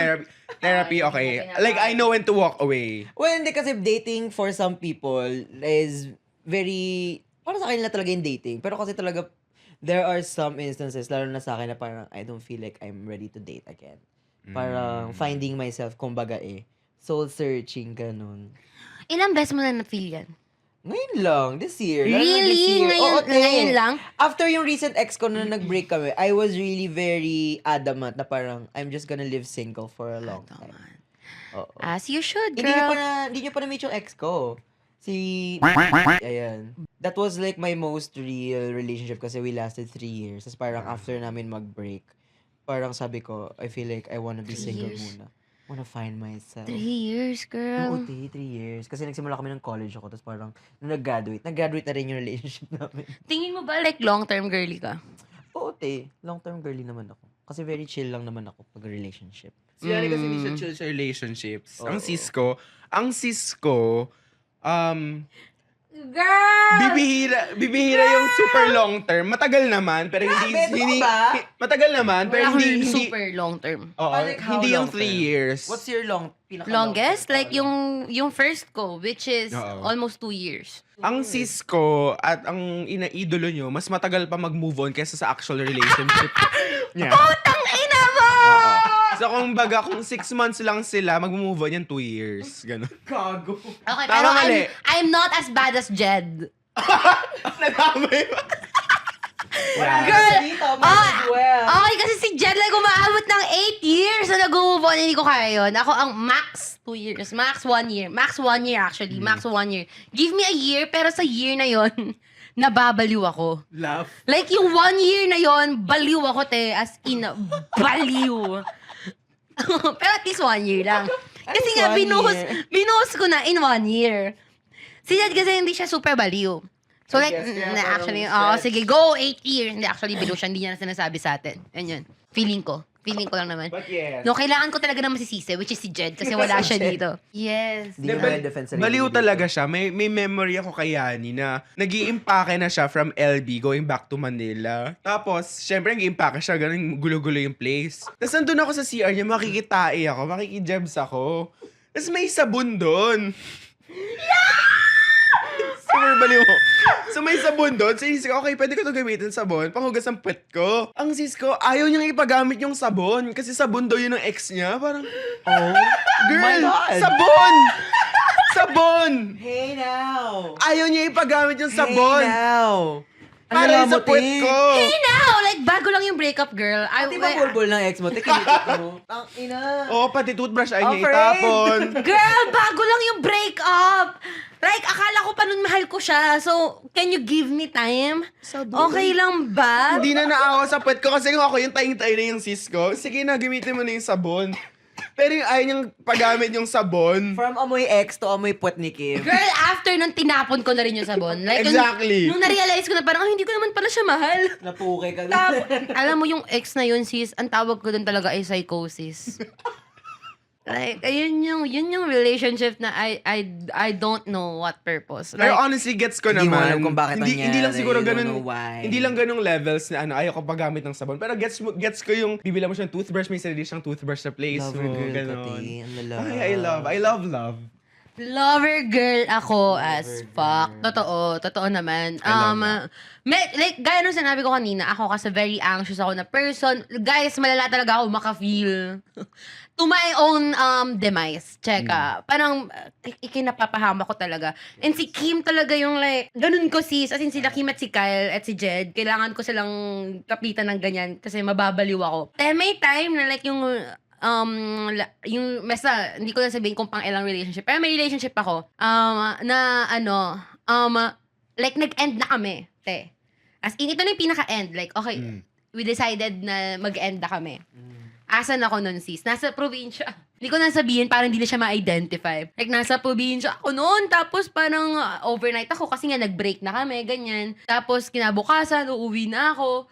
therapy, okay. Like, I know when to walk away. Well, hindi kasi dating for some people is very, para sa kanila talaga yung dating. Pero kasi talaga, there are some instances, lalo na sa akin na parang I don't feel like I'm ready to date again. Parang finding myself, kumbaga soul searching, ganun. Ilang beses mo na na-feel yan? Ngayon lang, this year. Lalo na Really? this year. Ngayon, Oo, te. ngayon lang? After yung recent ex ko na nag-break kami, I was really very adamant na parang I'm just gonna live single for a long time. Oo. As you should, Hindi niyo girl. hindi niyo pa na-meet yung ex ko. Si ayan. That was like my most real relationship kasi we lasted 3 years. Tapos parang after namin mag-break, parang sabi ko, I feel like I wanna be 3 single years. muna. Wanna find myself. 3 years, girl. Oo, 3 years. Kasi nagsimula kami ng college ako, tapos parang nung nag-graduate na rin yung relationship namin. Tingin mo ba like long-term girly ka? Oo, long-term girly naman ako. Kasi very chill lang naman ako pag relationship. Si Yani kasi hindi siya chill sa relationships. Oo. Ang sis ko, Girl! bibihira yung super long term. Matagal naman, pero hindi, Grabe, hindi, ito ba? matagal naman, pero Wala hindi, akong hindi, super long-term. oo, Like, how hindi yung long 3 term? years. What's your pinaka Longest? long-term? Like yung first ko, which is Oo. almost 2 years. Ang sis ko at ang inaidolo nyo, mas matagal pa mag-move on kaysa sa actual relationship niya. Putang ina mo! So kung 6 months lang sila, mag-move on yan 2 years. Ganun. Gago. Okay, Tama, pero mali. I'm not as bad as Jed. Nadamay ba? Girl! Dito, well. Okay, kasi si Jed like umaabot ng 8 years na nag-move on. Hindi ko kaya yun. Ako ang max 2 years. Max 1 year. Max 1 year actually. Max 1 year. Give me a year, pero sa year na yon nababaliw ako. Love. Like yung 1 year na yon baliw ako, te. As in, baliw. Pero at least 1 year lang. Kasi least nga, 1 year. binuhos ko na in 1 year. Si Jed kasi hindi siya super baliw. So like, guess kaya parang actually, stretch. sige, go 8 years. Hindi, actually, biluw siya. Hindi niya na sinasabi sa atin. Yan yun. Feeling ko lang naman. But yes. No, kailangan ko talaga na masisisi, which is si Jed, kasi wala siya dito. Yes. Hindi Diba, na defense sarili baliw dito. talaga siya. May memory ako kay Yani na nag-iimpake na siya from LB going back to Manila. Tapos, syempre nag-iimpake siya, ganun gulo-gulo yung place. Tapos nandun ako sa CR niya, makikitai ako, makikijebs ako. Tapos may sabon doon. Super baliw mo. So may sabon doon. So inisip ko, okay, pwede ko ito gamitin sabon. Panghugas ng puwet ko. Ang sis ko, ayaw niyang ipagamit yung sabon. Kasi sabon daw yun ng ex niya. Parang, girl, my God. sabon! Sabon! Hey now! Ayaw niya ipagamit yung sabon. Hey now! Para yun sa puwet ko. Hey now! Like, bago lang yung breakup, girl. Di ba bulbul ng ex mo? Tikinikit mo. Ang ina. Oo, pati toothbrush ay niya Afraid. itapon. Girl, bago lang yung breakup. Like, akala ko pa nun mahal ko siya. So, can you give me time? Sabon. Okay lang ba? Hindi na naawa sa puwet ko kasi kung ako yung tayong-tayo na yung sis ko. Sige na, gamitin mo na yung sabon. Pero yung ayaw niyang paggamit yung sabon. From amoy ex to amoy puwet ni Kim. Girl, after nun, tinapon ko na rin yung sabon. Like, Exactly. Nung na-realize ko na parang, hindi ko naman pala siya mahal. Napuke ka Alam mo yung ex na yun, sis, ang tawag ko dun talaga ay psychosis. Like, yun yung relationship na I don't know what purpose. Like, Pero honestly, gets ko Hindi mo naman. alam kung bakit hindi lang nangyari, siguro you don't ganun, know why. hindi lang ganung levels na ayaw ko paggamit ng sabon. Pero gets ko yung bibila mo siyang toothbrush, may sarili siyang toothbrush sa place Lover mo. girl ka, Ganon. te. Ang lala. Ay, I love love. lover girl ako as fuck. Totoo naman. I love Like, gaya nung sinabi ko kanina, ako kasi very anxious ako na person. Guys, malala talaga ako makafeel. To my own demise. Cheka. Parang, ikinapapahama ko talaga. And si Kim talaga yung like, ganun ko sis. As in, sila Kim at si Kyle at si Jed, kailangan ko silang kapitan ng ganyan kasi mababaliw ako. Then may time na like yung basta, hindi ko na sabihin kung pang ilang relationship. Pero may relationship ako, like, nag-end na kami, te. As in, ito na yung pinaka-end. Like, okay, we decided na mag-end na kami. Asan ako nun, sis? Nasa probinsya. Hindi ko nasabihin, parang hindi na siya ma-identify. Like, nasa probinsya ako noon, tapos parang overnight ako kasi nga nag-break na kami, ganyan. Tapos kinabukasan, uuwi na ako.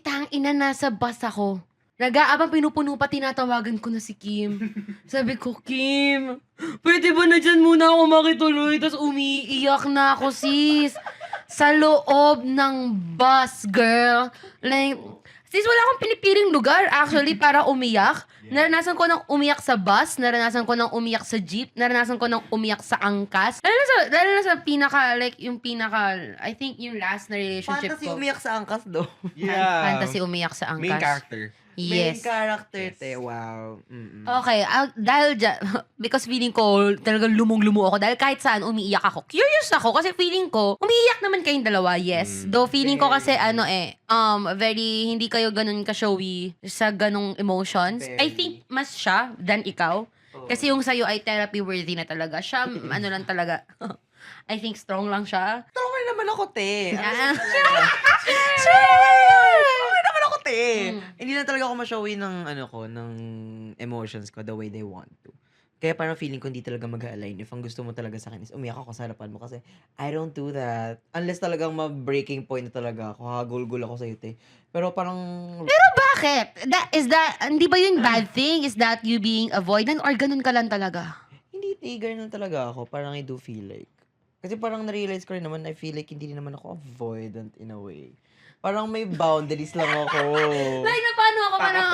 Tang-ina, nasa bus ako. Nag-aabang pinupuno pa, tinatawagan ko na si Kim. Sabi ko, Kim, pwede ba na dyan muna ako makituloy? Tapos umiiyak na ako, sis. Sa loob ng bus, girl. Like, sis, wala akong pinipiling lugar, actually, para umiyak. Naranasan ko nang umiyak sa bus, naranasan ko nang umiyak sa jeep, naranasan ko nang umiyak sa angkas. Lalo na sa pinaka, like, yung pinaka, I think yung last na relationship Fantasy ko. umiyak sa angkas, do. Fantasy umiyak sa angkas. Main character. Main Yes. character, Yes. te. Wow. Mm-mm. Okay, dahil dyan, because feeling ko talagang lumong-lumo ako dahil kahit saan umiiyak ako. Curious ako kasi feeling ko, umiiyak naman kayong dalawa, yes. Though feeling ko kasi very, hindi kayo ganun ka-showy sa ganung emotions. I Very. think mas siya than ikaw. Kasi yung sa'yo ay therapy worthy na talaga. Siya, ano lang talaga, I think strong lang siya. Tawag naman ako, te. Ah. Tawag naman ako, te. Mm. Hindi na talaga ako ma-showy ng, ng emotions ko the way they want to. Kaya parang feeling ko hindi talaga mag-align. If ang gusto mo talaga sa akin is umiyak ako sa harapan mo kasi I don't do that. Unless talagang ma-breaking point na talaga ako. Hagulgul ako sa'yo, te. Pero parang... Bakit? Hindi ba yun bad thing? Is that you being avoidant or ganun ka lang talaga? Hindi, te. Ganun talaga ako. Parang I do feel like. Kasi parang na-realize ko rin naman, I feel like hindi rin naman ako avoidant in a way. Parang may boundaries lang ako. Like, na paano ako parang,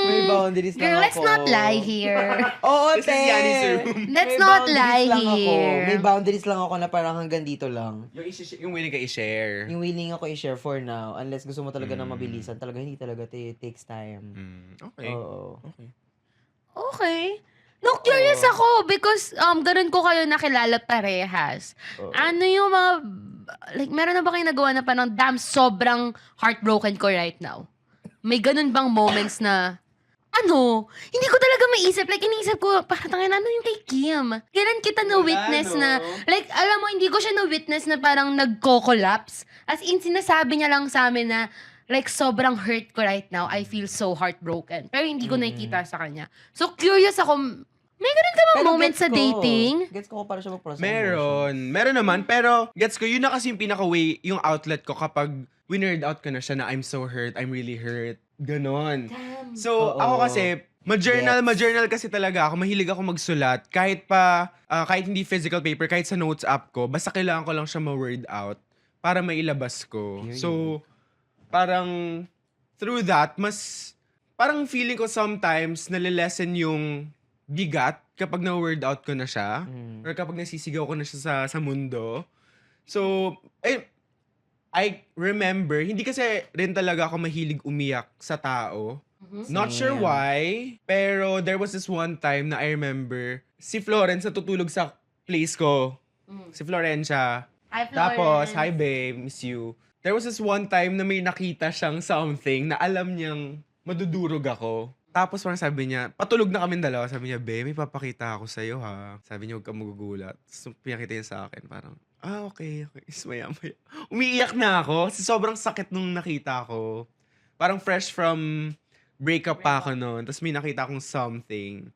May boundaries lang girl, ako. let's not lie here. Oo, This is te. Yanni's room. Let's May not boundaries lie lang ako. here. May boundaries lang ako na parang hanggang dito lang. Yung willing ka i-share. Yung willing ako i-share for now. Unless gusto mo talaga na mabilisan. Talaga, hindi talaga. It takes time. Okay. Oo. Okay. Okay. No, curious ako because ganun ko kayo nakilala parehas. Oo. Ano yung mga, like, meron na ba kayo nagawa na parang, damn, sobrang heartbroken ko right now? May ganun bang moments na, hindi ko talaga maisip. Like, iniisip ko, parang ano yung kay Kim? Kailan kita na-witness na, like, alam mo, hindi ko siya na-witness na parang nagko-collapse. As in, sinasabi niya lang sa amin na, like, sobrang hurt ko right now. I feel so heartbroken. Pero hindi ko nakikita sa kanya. So, curious ako, may ganun ka bang moments sa dating? Gets ko para siya mag-process. Meron naman, pero gets ko, yun na kasi yung pinaka-way, yung outlet ko kapag winerd out ko na siya na I'm so hurt, I'm really hurt. Ganon. So, Oo. ako kasi, ma-journal kasi talaga ako. Mahilig ako magsulat. Kahit hindi physical paper, kahit sa notes app ko, basta kailangan ko lang siya ma-word out para mailabas ko. Period. So, parang, through that, parang feeling ko sometimes, nalilesen yung bigat kapag na-word out ko na siya. Or kapag nasisigaw ko na siya sa mundo. So, I remember, hindi kasi rin talaga ako mahilig umiyak sa tao. Not sure Same. why, pero there was this one time na I remember, si Florence natutulog sa place ko. Si Florencia. Hi, Florence. Tapos, hi babe, miss you. There was this one time na may nakita siyang something na alam niyang madudurog ako. Tapos parang sabi niya, patulog na kami dalawa. Sabi niya, babe, may papakita ako sa'yo ha. Sabi niya, huwag kang magugulat. Tapos pinakita niya sa akin, parang, okay. Maya. Umiiyak na ako. Kasi sobrang sakit nung nakita ko. Parang fresh from breakup pa ako noon. Tapos may nakita akong something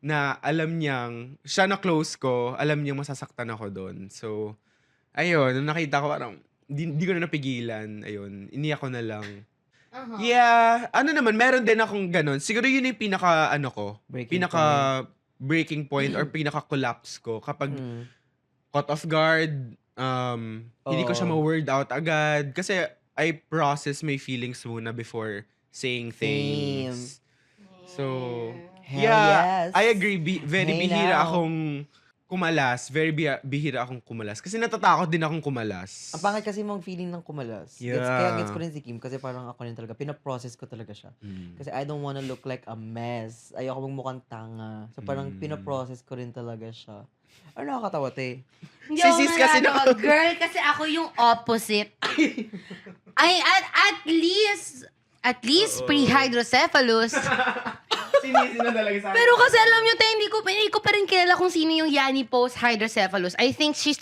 na alam niyang, siya na close ko, alam niyang masasaktan ako doon. So, ayun, nung nakita ko parang, di ko na napigilan. Ayun, iniyak ko na lang. Yeah, meron din akong ganun. Siguro yun yung breaking point or pinaka-collapse ko. Kapag caught off guard, hindi ko siya ma-word out agad. Kasi I process my feelings muna before saying things. So, Hell yeah, yes. I agree. Very Hey bihira now. akong kumalas. Very bihira akong kumalas. Kasi natatakot din akong kumalas. Ang pangit kasi mong feeling ng kumalas. Yeah. Kaya gets ko rin si Kim kasi parang ako rin talaga. Pinaprocess ko talaga siya. Kasi I don't wanna look like a mess. Ayoko magmukhang tanga. So parang pinaprocess ko rin talaga siya. Ano nakakatawa, te? Hindi Si ako sis kasi manalo. Girl, kasi ako yung opposite. At least pre-hydrocephalus. Sinisi na talaga sa akin. Pero kasi alam nyo, hindi ko pa rin kilala kung sino yung Yanni post-hydrocephalus. I think she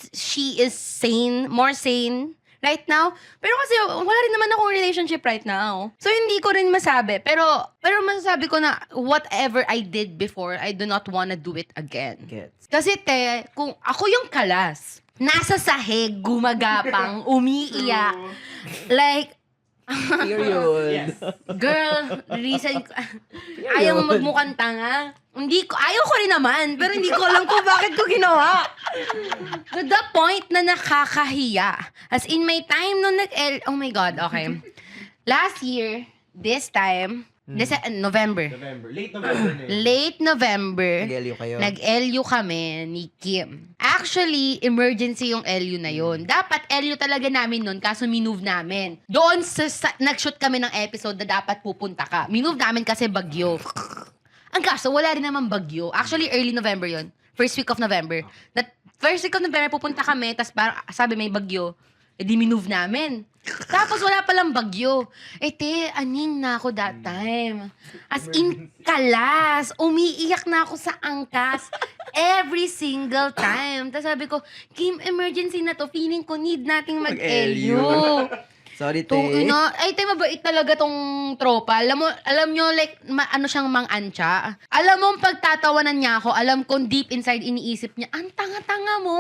is sane, more sane right now. Pero kasi wala rin naman akong relationship right now. So hindi ko rin masabi. Pero masasabi ko na whatever I did before, I do not wanna do it again. Gets. Kasi kung ako yung kalas, nasa sahig, gumagapang, umiiyak, like, Period. girl, reason ko, ayaw mo magmukhang tanga. Ayaw ko rin naman, pero hindi ko alam kung bakit ko ginawa. To the point na nakakahiya. As in my time nung oh my God, okay. Last year, this time, November. Late November na yun. Late November, Nag-LU kayo. nag-LU kami ni Kim. Actually, emergency yung LU na yun. Dapat LU talaga namin nun, kaso minove namin. Doon nag-shoot kami ng episode na dapat pupunta ka. Minove namin kasi bagyo. Ang kaso, wala rin naman bagyo. Actually, early November yun. First week of November. First week of November, pupunta kami, tapos sabi may bagyo. Eh di minove namin. Tapos wala palang bagyo. Aning na ako that time. As in, kalas. Umiiyak na ako sa angkas. Every single time. Tapos sabi ko, Kim, emergency na to. Feeling ko need nating mag-LU. Sorry, te. Mabait talaga tong tropa. Alam nyo, like, ano siyang mang-antya. Alam mo, pagtatawanan niya ako, alam kong deep inside iniisip niya, ang tanga-tanga mo.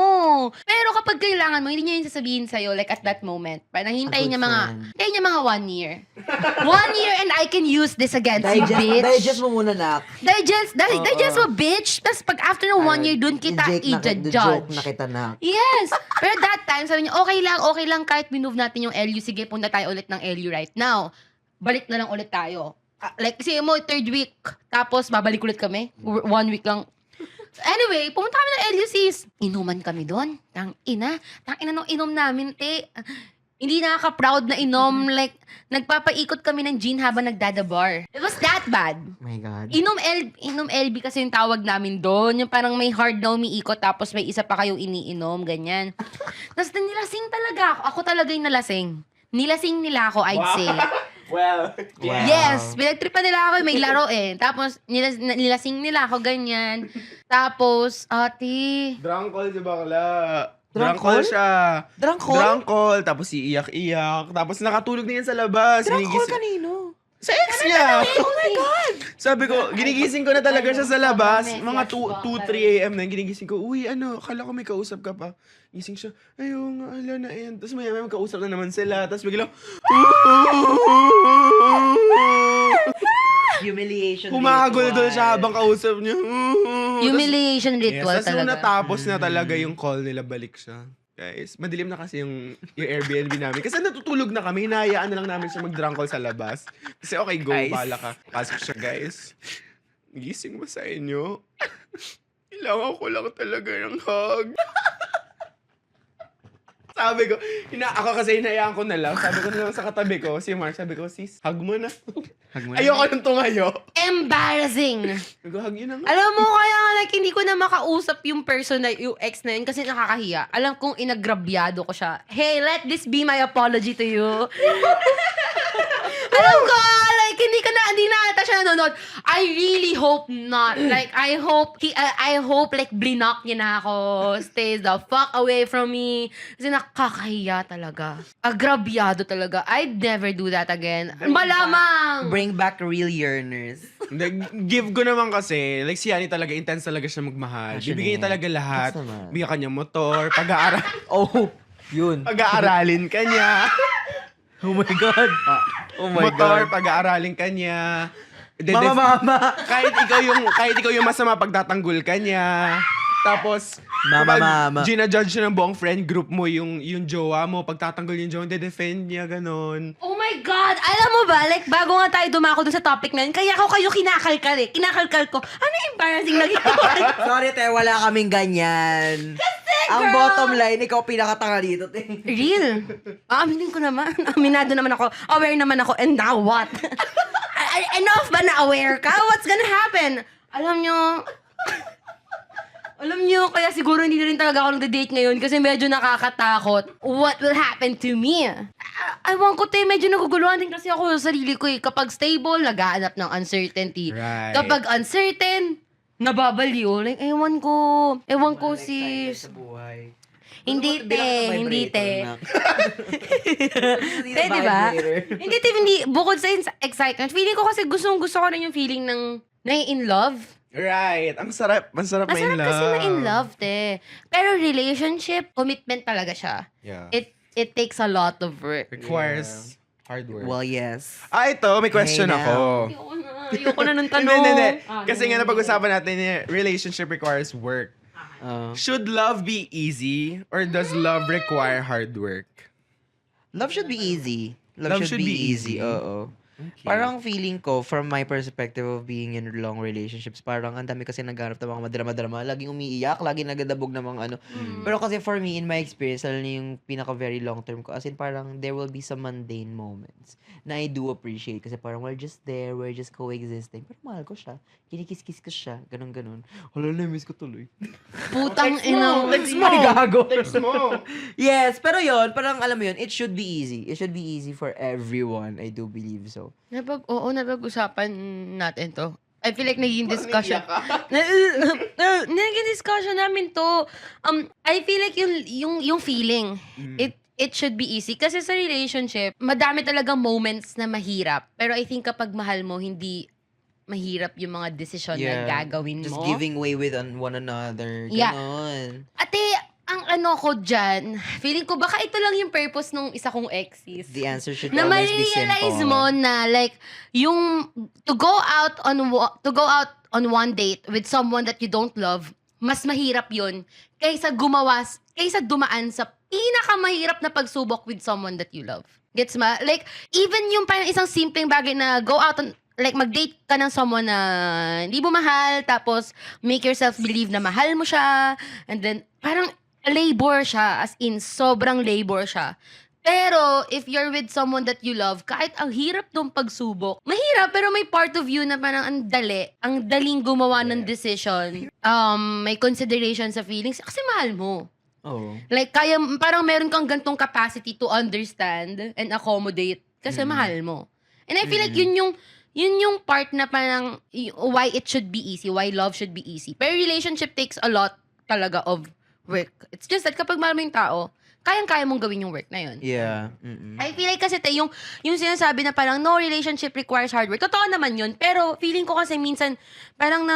Pero kapag kailangan mo, hindi niya yung sasabihin sa'yo, like, at that moment. Parang hintayin niya mga 1 year. 1 year and I can use this against you, bitch. Digest mo muna, nak. Digest mo, bitch. Tapos pag after ng 1 year, dun kita i-judge. Joke na kita, nak. Yes. Pero that time, sabi niya, okay lang kahit minove natin yung LU. Sige, punta tayo ulit ng LU right now. Balik na lang ulit tayo. Like, kasi mo, 3rd week. Tapos, babalik ulit kami. 1 week lang. Anyway, pumunta kami ng LU, sis. Inuman kami doon. Tangina nung inom namin, te. Hindi nakaka-proud na inom. Like, nagpapaikot kami ng gin habang nagdadabar. It was that bad. Oh my God. Inom LB kasi yung tawag namin doon. Yung parang may hard na umiikot tapos may isa pa kayong iniinom, ganyan. Tapos nilasing talaga ako. Ako talaga yung nalasing. Nilasing nila ako, I'd say. Well, Wow. Yes, pinagtripan nila ako, may laro eh. Tapos nilasing nila ako, ganyan. Tapos, ate, drunk call si bakla. Drunk Drunk call call? siya. Drunk call? Drunk call, tapos iiyak-iyak. Tapos nakatulog na yan sa labas. Drunk call Ginigising- kanino? Sa ex niya. oh my God! Sabi ko, ginigising ko na talaga siya sa labas. May Mga flashback 2-3 a.m. na ginigising ko. Uy, akala ko may kausap ka pa. Gising siya, ayaw nga, ala na yan. Tapos may kausap na naman sila. Tapos biglang, Humiliation. humahagol-gol siya habang kausap niya. Humiliation ritual Tapos nung talaga. natapos na talaga yung call nila, balik siya. Guys, madilim na kasi yung Airbnb namin. Kasi natutulog na kami, hinahayaan na lang namin siya mag-drunk call sa labas. Kasi okay, go, Guys. bala ka. Pasok siya, guys. Gising ba sa inyo? Kailangan ko lang talaga ng hug. Sabi ko, ako kasi hinayaan ko na lang. Sabi ko na lang sa katabi ko, si Mark, sabi ko, sis, hug mo na. Ayoko nang tumayo. Embarrassing! Sabi ko, hug yun na nga. Alam mo, kaya nga, like, hindi ko na makausap yung person na, yung ex na yun kasi nakakahiya. Alam kong inagrabyado ko siya. Hey, let this be my apology to you. Alam ko, like, hindi na ata siya nanonood. I really hope not. Like, I hope, like, blinak niya na ako. Stay the fuck away from me. Kasi nakakahiya talaga. Agrabyado talaga. I'd never do that again. Malamang! Bring back real yearners. Give ko naman kasi, like si Yani talaga, intense talaga siya magmahal. Passionate. Bibigyan niya talaga lahat. Yes naman. Bigyan kanya motor, Oh, yun. pag-aaralin ka niya. Oh my God. Oh my Motor, God. pag-aaralin ka niya. Mama. kahit ikaw yung masama, pagtatanggol ka niya. Tapos, Mama. gina-judge siya ng buong friend group mo, yung jowa mo, pagtatanggol yung jowa, de-defend niya, ganon. Oh my God! Alam mo ba, like, bago nga tayo dumako dun sa topic na yun, kaya ako kayo kinakalkal eh. Kinakalkal ko. Ano yung embarrassing na ginawa? Sorry, te. Wala kaming ganyan. Ang girl. bottom line, ikaw pinakatanga dito, te. Real? Aaminin ko naman. Aminado naman ako. Aware naman ako. And now what? Enough ba na aware ka? What's gonna happen? Alam nyo, kaya siguro hindi na rin talaga ako nag-date ngayon kasi medyo nakakatakot. What will happen to me? Ewan ko, te, medyo naguguluhan din kasi ako sa sarili ko eh. Kapag stable, nag-aanap ng uncertainty. Right. Kapag uncertain, nababaliw. Like, ewan ko sis. Sa buhay. Hindi, Bilang te. ka Hindi, te. vibrator na. Te, di ba? Vibrator. Hindi, te. Hindi. Bukod sa excitement, feeling ko kasi gusto ko rin yung feeling ng in love. Right. Ang sarap Masarap ma-in love. kasi ma-in love, te. Pero relationship, commitment talaga siya. Yeah. It takes a lot of work. Requires hard work. Well, yes. Ito, may question Hey, ako. Ayoko na nung tanong. Hindi. Kasi nga napag-usapan natin, relationship requires work. Uh, Should love be easy or does love require hard work? love should be easy. Love should be easy. Oo. Parang feeling ko, from my perspective of being in long relationships, parang ang dami kasi naghanap ng mga madrama-drama, laging umiiyak, laging nagadabog ng mga ano. Pero kasi for me, in my experience, lalo na yung pinaka very long term ko, as in parang there will be some mundane moments na I do appreciate kasi parang we're just there, we're just coexisting. Pero mahal ko siya. Kinikis-kiss ko siya. Ganon-ganon. Hala, na-miss ko tuloy. Putang ina. Text mo. Ay, gago. Text mo. Yes, pero yon parang alam mo yun, it should be easy. It should be easy for everyone. I do believe so. Napag-usapan natin to. I feel like naging discussion. Naging discussion namin to. I feel like yung feeling, it should be easy. Kasi sa relationship, madami talagang moments na mahirap. Pero I think kapag mahal mo, hindi mahirap yung mga desisyon na gagawin mo. Just giving way with one another. Yeah. Ganon. Ate, ang ano ko dyan, feeling ko baka ito lang yung purpose nung isa kong exes. The answer should Na always be ma-realize simple. mo na like yung to go out on one date with someone that you don't love, mas mahirap yun kaysa dumaan sa pinakamahirap na pagsubok with someone that you love. Gets ma? Like even yung parang isang simpleng bagay na go out on like mag-date ka ng someone na hindi mo mahal, tapos make yourself believe na mahal mo siya, and then parang labor siya, as in sobrang labor siya. Pero if you're with someone that you love, kahit ang hirap nung pagsubok, mahirap pero may part of you na parang ang daling gumawa ng decision. May consideration sa feelings kasi mahal mo. Oh. Like parang meron kang gantong capacity to understand and accommodate kasi mahal mo. And I feel like yun yung part na parang why it should be easy, why love should be easy. Pero relationship takes a lot talaga of work. It's just that kapag mahal mo yung tao, kayang-kaya mong gawin yung work na yun. Yeah. Mm-mm. I feel like kasi yung sinasabi na parang no relationship requires hard work. Totoo naman yun. Pero feeling ko kasi minsan parang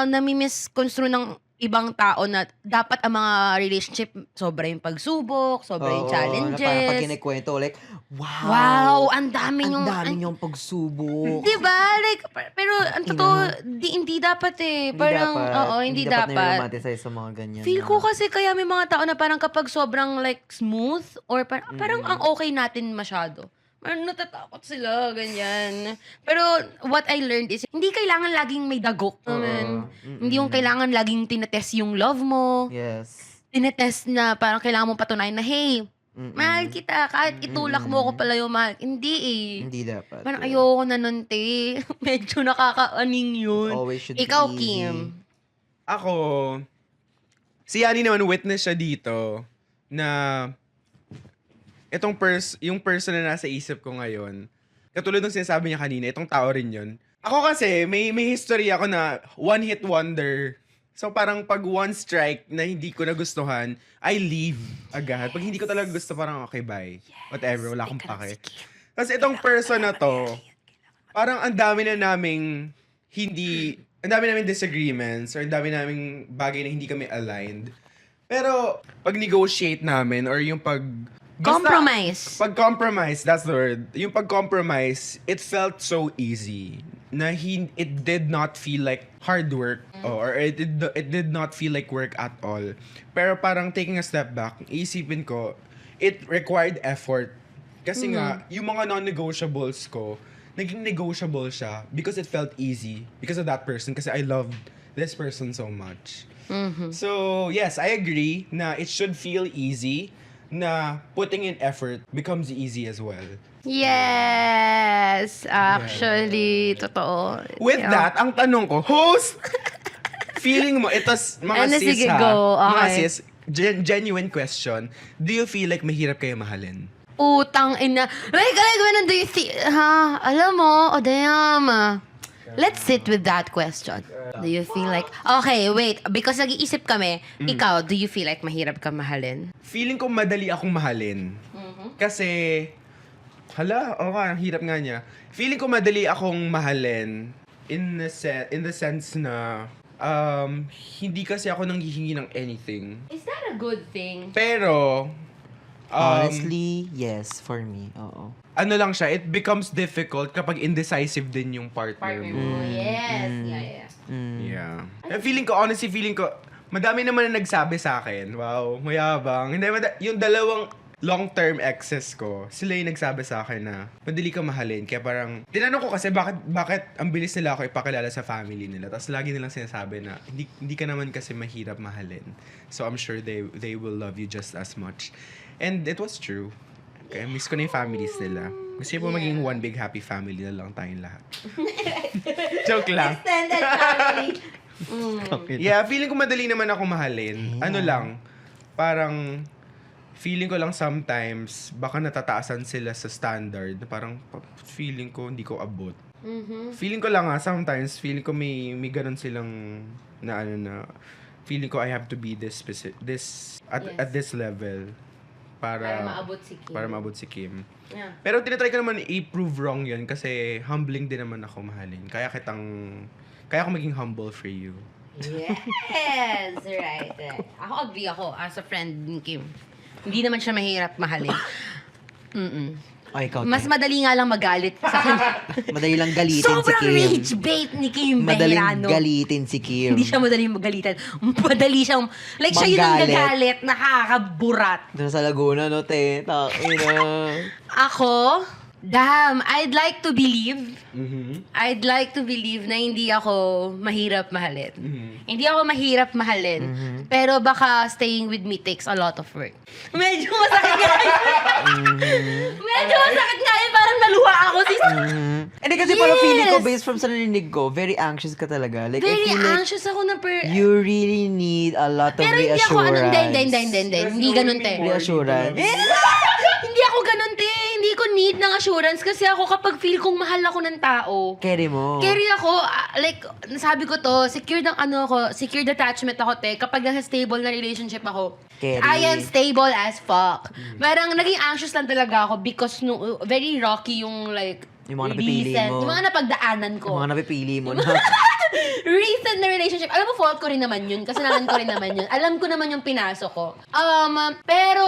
nami-misconstrue ng ibang tao na dapat ang mga relationship sobra yung pagsubok, sobra yung Oo, challenges. Na parang pag kinikwento, like, wow. Wow, ang dami Ang yung... dami yung pagsubok. Diba? Like, pero ang totoo, hindi dapat eh. Parang, hindi dapat. na romanticize sa mga ganyan. Feel ko kasi kaya may mga tao na parang kapag sobrang like smooth or parang ang okay natin masyado. Parang natatakot sila, ganyan. Pero what I learned is, hindi kailangan laging may dagok. Hindi yung kailangan laging tinetest yung love mo. Yes. Tinetest na parang kailangan mong patunayan na, hey, mahal kita, kahit itulak mo ako pala yung mahal. Hindi eh. Hindi dapat. Parang ayoko na nun, te. Medyo nakakaaning yun. Always should Ikaw, be easy. Kim. Ako, si Yani naman witness siya dito na yung person na nasa isip ko ngayon, katulad ng sinasabi niya kanina, itong tao rin yun. Ako kasi, may history ako na one-hit wonder. So parang pag one strike na hindi ko nagustuhan, I leave agad. Pag hindi ko talaga gusto, parang okay, bye. Whatever, wala akong pake. Tapos itong person na to, parang ang dami naming disagreements or ang dami naming bagay na hindi kami aligned. Pero pag negotiate namin or yung Compromise. Pag-compromise, that's the word. Yung pag-compromise, it felt so easy na it did not feel like hard work or it did not feel like work at all. Pero parang taking a step back, isipin ko, it required effort. Kasi nga, yung mga non-negotiables ko, naging negotiable siya because it felt easy because of that person kasi I loved this person so much. So, yes, I agree na it should feel easy na putting in effort becomes easy as well. Yes, actually, totoo. With that, ang tanong ko, host, feeling mo, ito's mga sis sige, ha, go. mga Okay. sis, genuine question, do you feel like mahirap kayo mahalin? Utang ina. Like, when do you think, ha? Alam mo, damn. let's sit with that question. Do you feel like, okay, wait, because nag-iisip kami, ikaw, do you feel like mahirap ka mahalin? Feeling ko madali akong mahalin. Kasi, ang hirap nga niya. Feeling ko madali akong mahalin in the sense na hindi kasi ako nanghihingi ng anything. Is that a good thing? Pero, Honestly, yes, for me. Oo. ano lang siya, it becomes difficult kapag indecisive din yung partner mo. Yes, yeah. Yeah. Feeling ko, madami naman na nagsabi sa akin. Wow, mayabang. Hindi, yung dalawang long-term exes ko, sila yung nagsabi sa akin na madali ka mahalin. Kaya parang, tinanong ko kasi bakit ang bilis nila ako ipakilala sa family nila. Tapos lagi nilang sinasabi na, hindi ka naman kasi mahirap mahalin. So I'm sure they will love you just as much. And it was true. Kaya miss ko na yung families nila. Gusto po maging one big happy family na lang tayong lahat. Joke lang. Extended family. Yeah, feeling ko madali naman ako mahalin. Ano lang, parang feeling ko lang sometimes baka natataasan sila sa standard. Parang feeling ko hindi ko abot. Feeling ko lang sometimes feeling ko may ganun silang na feeling ko I have to be at this level para maabot si Kim. Yeah. Pero tinatry ko naman i-prove wrong yun kasi humbling din naman ako mahalin. Kaya ako maging humble for you. Yes, right. Ako agree ako as a friend ni Kim. Hindi naman siya mahirap mahalin. O, ikaw, Mas madali nga lang magalit sa kanya. madali lang galitin Sobrang si Kim. rage bait ni Kim Madaling Bejerano. galitin si Kim. Hindi siya madaling magalitan. Madali siyang, like siya yun ang Manggalit. gagalit, nakakaburat. Doon sa Laguna, no, te? Ako, damn, I'd like to believe na hindi ako mahirap mahalin. Hindi ako mahirap mahalin. Pero baka staying with me takes a lot of work. Medyo masakit nga yun. Medyo masakit nga yun. Parang naluha ako. Hindi kasi parang feeling ko, Yes! based from sa narinig ko, very anxious ka talaga. Like, I Very feel like anxious ako na you really need a lot of Pero hindi ako, reassurance. hindi ganun, te. Reassurance. Hindi ako ganun, te. Hindi ko need ng assurance kasi ako kapag feel kong mahal ako ng tao, Carry mo. carry ako, like, sabi ko to, secured attachment ako, te. Kapag nasa stable na relationship ako, Carry. I am stable as fuck. Parang naging anxious lang talaga ako because very rocky yung, like, Yung mga napipili mo. Yung mga napagdaanan ko. Yung mga napipili mo na. Recent na relationship. Alam mo, fault ko rin naman yun. Kasalanan ko rin naman yun. Alam ko naman yung pinasok ko. Pero,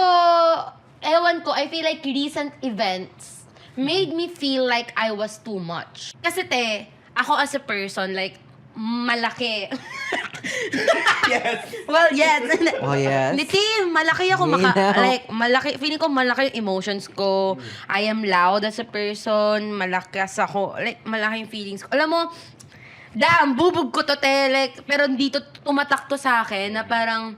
ewan ko, I feel like recent events made me feel like I was too much. Kasi te, ako as a person, like, malaki. Yes. Well, yes. Oh, yes. Hindi, Tim, malaki ako. Malaki, feeling ko malaki yung emotions ko. I am loud as a person. Malakas ako. Like, malaki yung feelings ko. Alam mo, bubog ko to, te. Like, pero dito tumatak to sa akin na parang,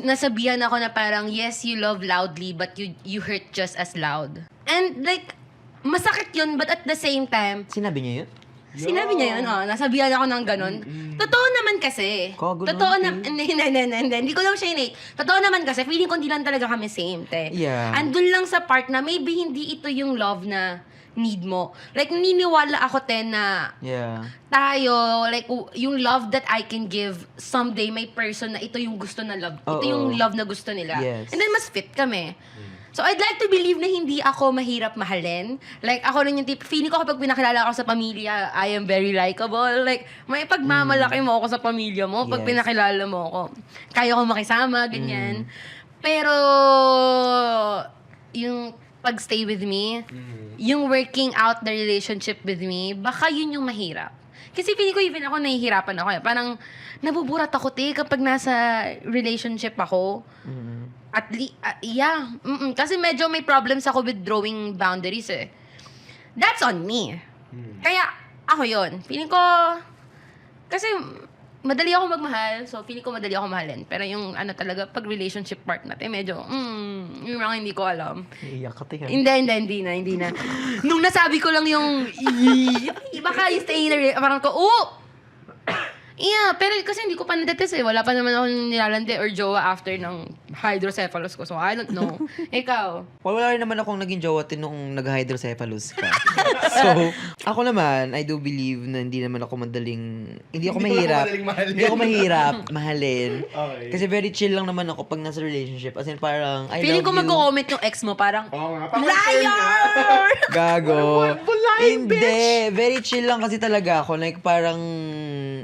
nasabihan ako na parang, yes, you love loudly, but you hurt just as loud. And like, masakit yun, but at the same time, Sinabi niya yun? sinabi niya yun, nasabihan ako ng ganun. Totoo naman kasi. Kagulo Totoo na, naman, hindi ko lang siya inate. Totoo naman kasi, feeling ko hindi lang talaga kami same, te. Yeah. Andun lang sa part na maybe hindi ito yung love na need mo. Like, niniwala ako, te, na Yeah. tayo, like, yung love that I can give, someday may person na ito yung gusto na love. Ito Oo. yung love na gusto nila. Yes. And then, mas fit kami. So, I'd like to believe na hindi ako mahirap mahalin. Like, ako rin yung tip. Feeling ko kapag pinakilala ako sa pamilya, I am very likable. Like, may pagmamalaki mo ako sa pamilya mo pag Yes. pinakilala mo ako. Kaya ko makisama, ganyan. Pero, yung pag-stay with me, yung working out the relationship with me, baka yun yung mahirap. Kasi feeling ko even ako nahihirapan ako. Parang, nabuburat ako, te, kapag nasa relationship ako. At yeah. Kasi medyo may problems ako with drawing boundaries eh. That's on me. Kaya, ako yon. Feeling ko, kasi madali ako magmahal, so feeling ko madali ako mahalin. Pero yung talaga, pag relationship part natin, medyo, yung mga hindi ko alam. Iiyak ka, te. Hindi na. Nung nasabi ko lang yung, baka yung stay in a parang ko, Yeah, pero kasi hindi ko pa natetest eh. Wala pa naman akong nilalandi or jowa after ng hydrocephalus ko. So, I don't know. Ikaw? Wala rin naman akong naging jowa nung nag-hydrocephalus ka. So, ako naman, I do believe na hindi naman ako madaling, hindi ako mahirap. Hindi ako mahirap mahalin. Okay. Kasi very chill lang naman ako pag nasa relationship. As in, parang, I Feeling love ko you. mag-comment yung ex mo, parang, Oo nga. liar! Gago. Lying, Hindi. Very chill lang kasi talaga ako. Like, parang,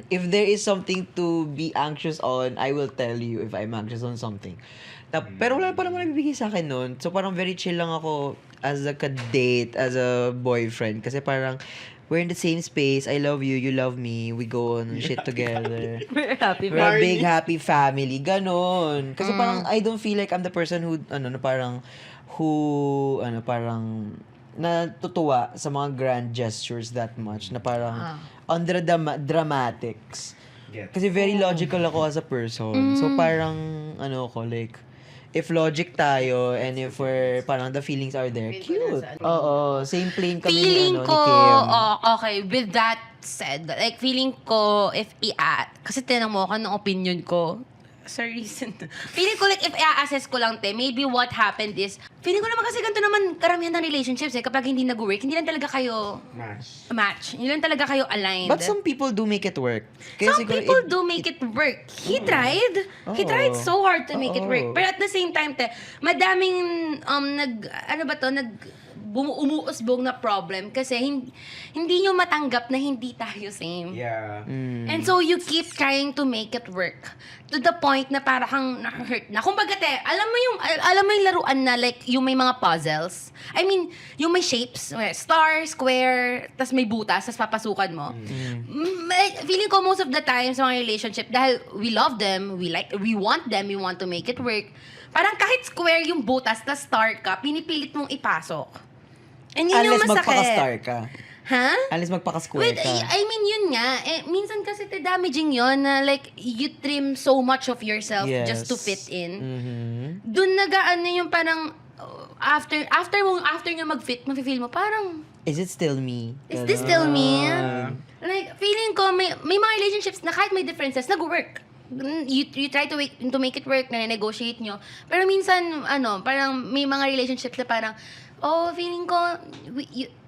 if there is something to be anxious on, I will tell you if I'm anxious on something. Pero wala pa naman nagbibigay sa akin nun. So, parang very chill lang ako as a date, as a boyfriend. Kasi parang, we're in the same space. I love you, you love me. We go on shit together. We're happy. We're a big happy family. Ganon. Kasi parang, I don't feel like I'm the person who, parang, natutuwa sa mga grand gestures that much. Na parang, on the dramatics. Kasi very logical ako as a person. So parang, like, if logic tayo and if we're, parang the feelings are there, cute. Oo, same plane kami Feeling ni ko, Kim. okay, with that said, like, feeling ko, kasi tinanong mo ako ng opinion ko, sa reason. Feeling ko, like, if i-assess ko lang, maybe what happened is, feeling ko naman kasi ganito naman karamihan ng relationships kapag hindi nag-work, hindi lang talaga kayo match. Hindi lang talaga kayo aligned. But some people do make it work. Kaya Some siguro people do make it work. He tried. He tried so hard to make it work. Pero at the same time, madaming, umuusbong na problem kasi hindi nyo matanggap na hindi tayo same. Yeah. And so you keep trying to make it work to the point na parang kang na-hurt na. Kumbaga alam mo yung laruan na like yung may mga puzzles. I mean, yung may shapes, star, square, tas may butas, tas papasukan mo. Feeling ko most of the time sa mga relationship, dahil we love them, we want them, we want to make it work. Parang kahit square yung butas, tas star ka, pinipilit mong ipasok. And yun yung Unless masakit. magpaka-star ka. Ha? Unless magpaka-square Wait, ka. I mean, yun nga. Minsan kasi damaging yun na like, you trim so much of yourself just to fit in. Doon nag-ano yung parang, after nyo mag-fit, mafe-feel mo, parang, Is it still me? is this still me? Like, feeling ko, may mga relationships na kahit may differences, nag-work. You try to make it work, na-negotiate nyo. Pero minsan, parang may mga relationships na parang, feeling ko,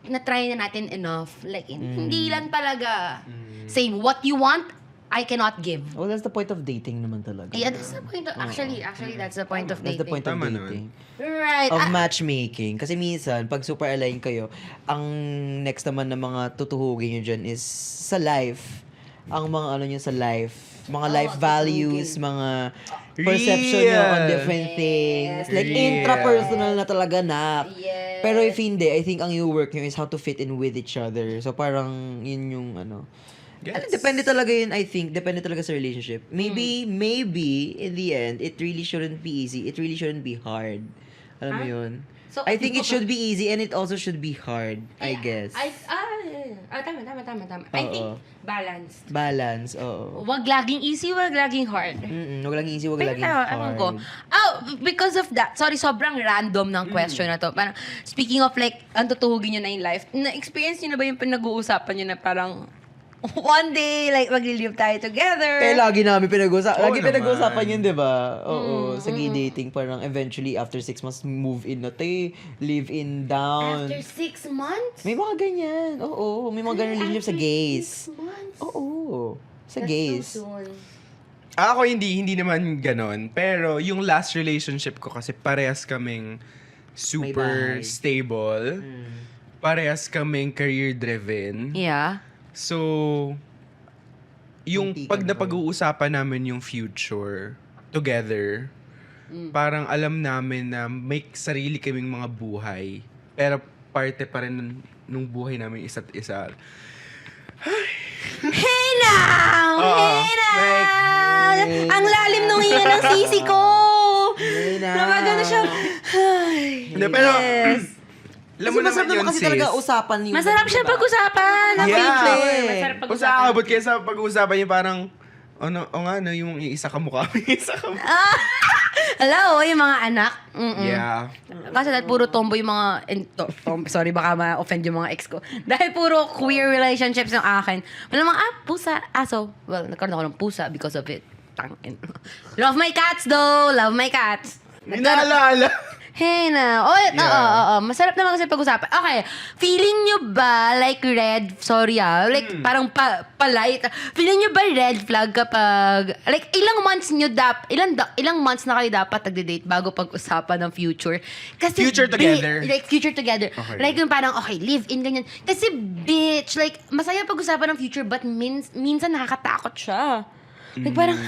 na-try na natin enough. Like, hindi lang talaga same. What you want, I cannot give. Well, that's the point of dating naman talaga. Yeah, that's the point of, actually, that's the point of dating. That's the point of Tama dating. Right. Of matchmaking. Kasi minsan, pag super align kayo, ang next naman na mga tutuhugin nyo dyan is sa life. Ang mga nyo sa life. Mga life values, mga perception nyo on different things. Like, intrapersonal na talaga, nak. Yes. Pero if hindi, I think ang you work nyo is how to fit in with each other. So, parang, yun yung, depende talaga yun, I think. Depende talaga sa relationship. Maybe, in the end, it really shouldn't be easy. It really shouldn't be hard. Alam mo yun? So, I think it should be easy and it also should be hard, I guess. Tama. I think, balance. Balance, oo. Wag laging easy, wag laging hard. Huwag lang easy, huwag laging Ewan ko. hard. Because of that, sorry, sobrang random ng question na to. Parang, speaking of like, ang tutuhugin nyo na in life, na-experience nyo na ba yung pinag-uusapan nyo na parang, one day, like, mag-live tayo together? Lagi namin pinag-uusapan. Lagi naman. pinag-uusapan yun, di ba? Oo, sa gay dating, parang eventually, after 6 months, move in na tayo, live in down. After 6 months? May mga ganyan. Oo, may mga ganyan relationship sa gays. 6 months? Oo, sa That's gays. so soon. Ako hindi naman ganon. Pero yung last relationship ko kasi parehas kaming super bahay. stable. Parehas kaming career-driven. Yeah. So, yung Muntikan pag pa. napag-uusapan namin yung future together, parang alam namin na may sarili kaming mga buhay. Pero parte pa rin nung buhay namin isa't isa. Hey now! Oo. Hey now! Ang lalim nung iyan ng sisi ko! Namagano siya. Ay, Hindi, pero, yes. alam mo naman yun, kasi sis. talaga usapan yung... Masarap siya pag-usapan. Ang Yeah. people. Masarap Kung pag-usapan. sa abot kayo sa pag-uusapan niya, parang, yung isa ka mukha, yung isa ka mukha. Hello, yung mga anak. Yeah. Kasi dahil puro tomboy yung mga, sorry baka ma-offend yung mga ex ko. Dahil puro queer relationships yung akin. Malamang, pusa, aso. Well, nagkaroon ako ng pusa because of it. Tangin. Love my cats though. Love my cats. Inaalala. Hey na. Oo. Masarap naman kasi pag-usapan. Okay. Feeling nyo ba like red, sorry like parang polite. Feeling nyo ba red flag kapag, like ilang months na kayo dapat nagde-date bago pag-usapan ng future? Kasi Future together. future together. Okay. Like yung parang, okay, live in, ganyan. Kasi bitch, like masaya pag-usapan ng future but minsan nakakatakot siya. Like parang,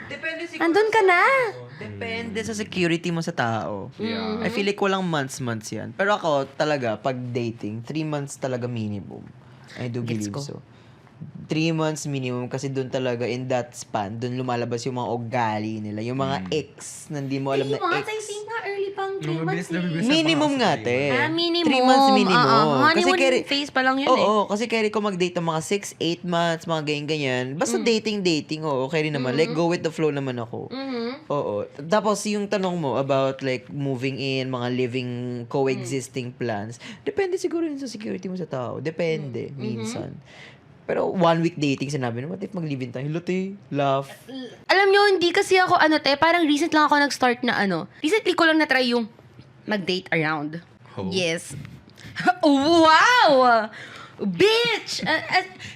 Depende siguro andun ka na. Depende sa security mo sa tao. Yeah. I feel like walang months yan. Pero ako talaga, pag dating, 3 months talaga minimum. I do Gets believe ko. so. 3 months minimum kasi doon talaga in that span, doon lumalabas yung mga ugali nila. Yung mga ex na hindi mo alam na ex. I think nga early pang 3 months Mabilis na Minimum nga, baka te. minimum. 3 months minimum. Honeymoon phase pa lang yun Oo, kasi carry ko mag-date ng mga 6, 8 months, mga ganyan-ganyan. Basta dating, oo, carry naman. Like, go with the flow naman ako. Oo. Tapos, yung tanong mo about like moving in, mga living, coexisting plans, depende siguro yun sa security mo sa tao. Depende, minsan. Pero 1 week dating, sinabi na, what if mag-live-in tayo? Luti, laugh. Alam nyo, hindi kasi ako, parang recent lang ako nag-start na recently ko lang na-try yung mag-date around. Oh. Yes. Wow! Bitch!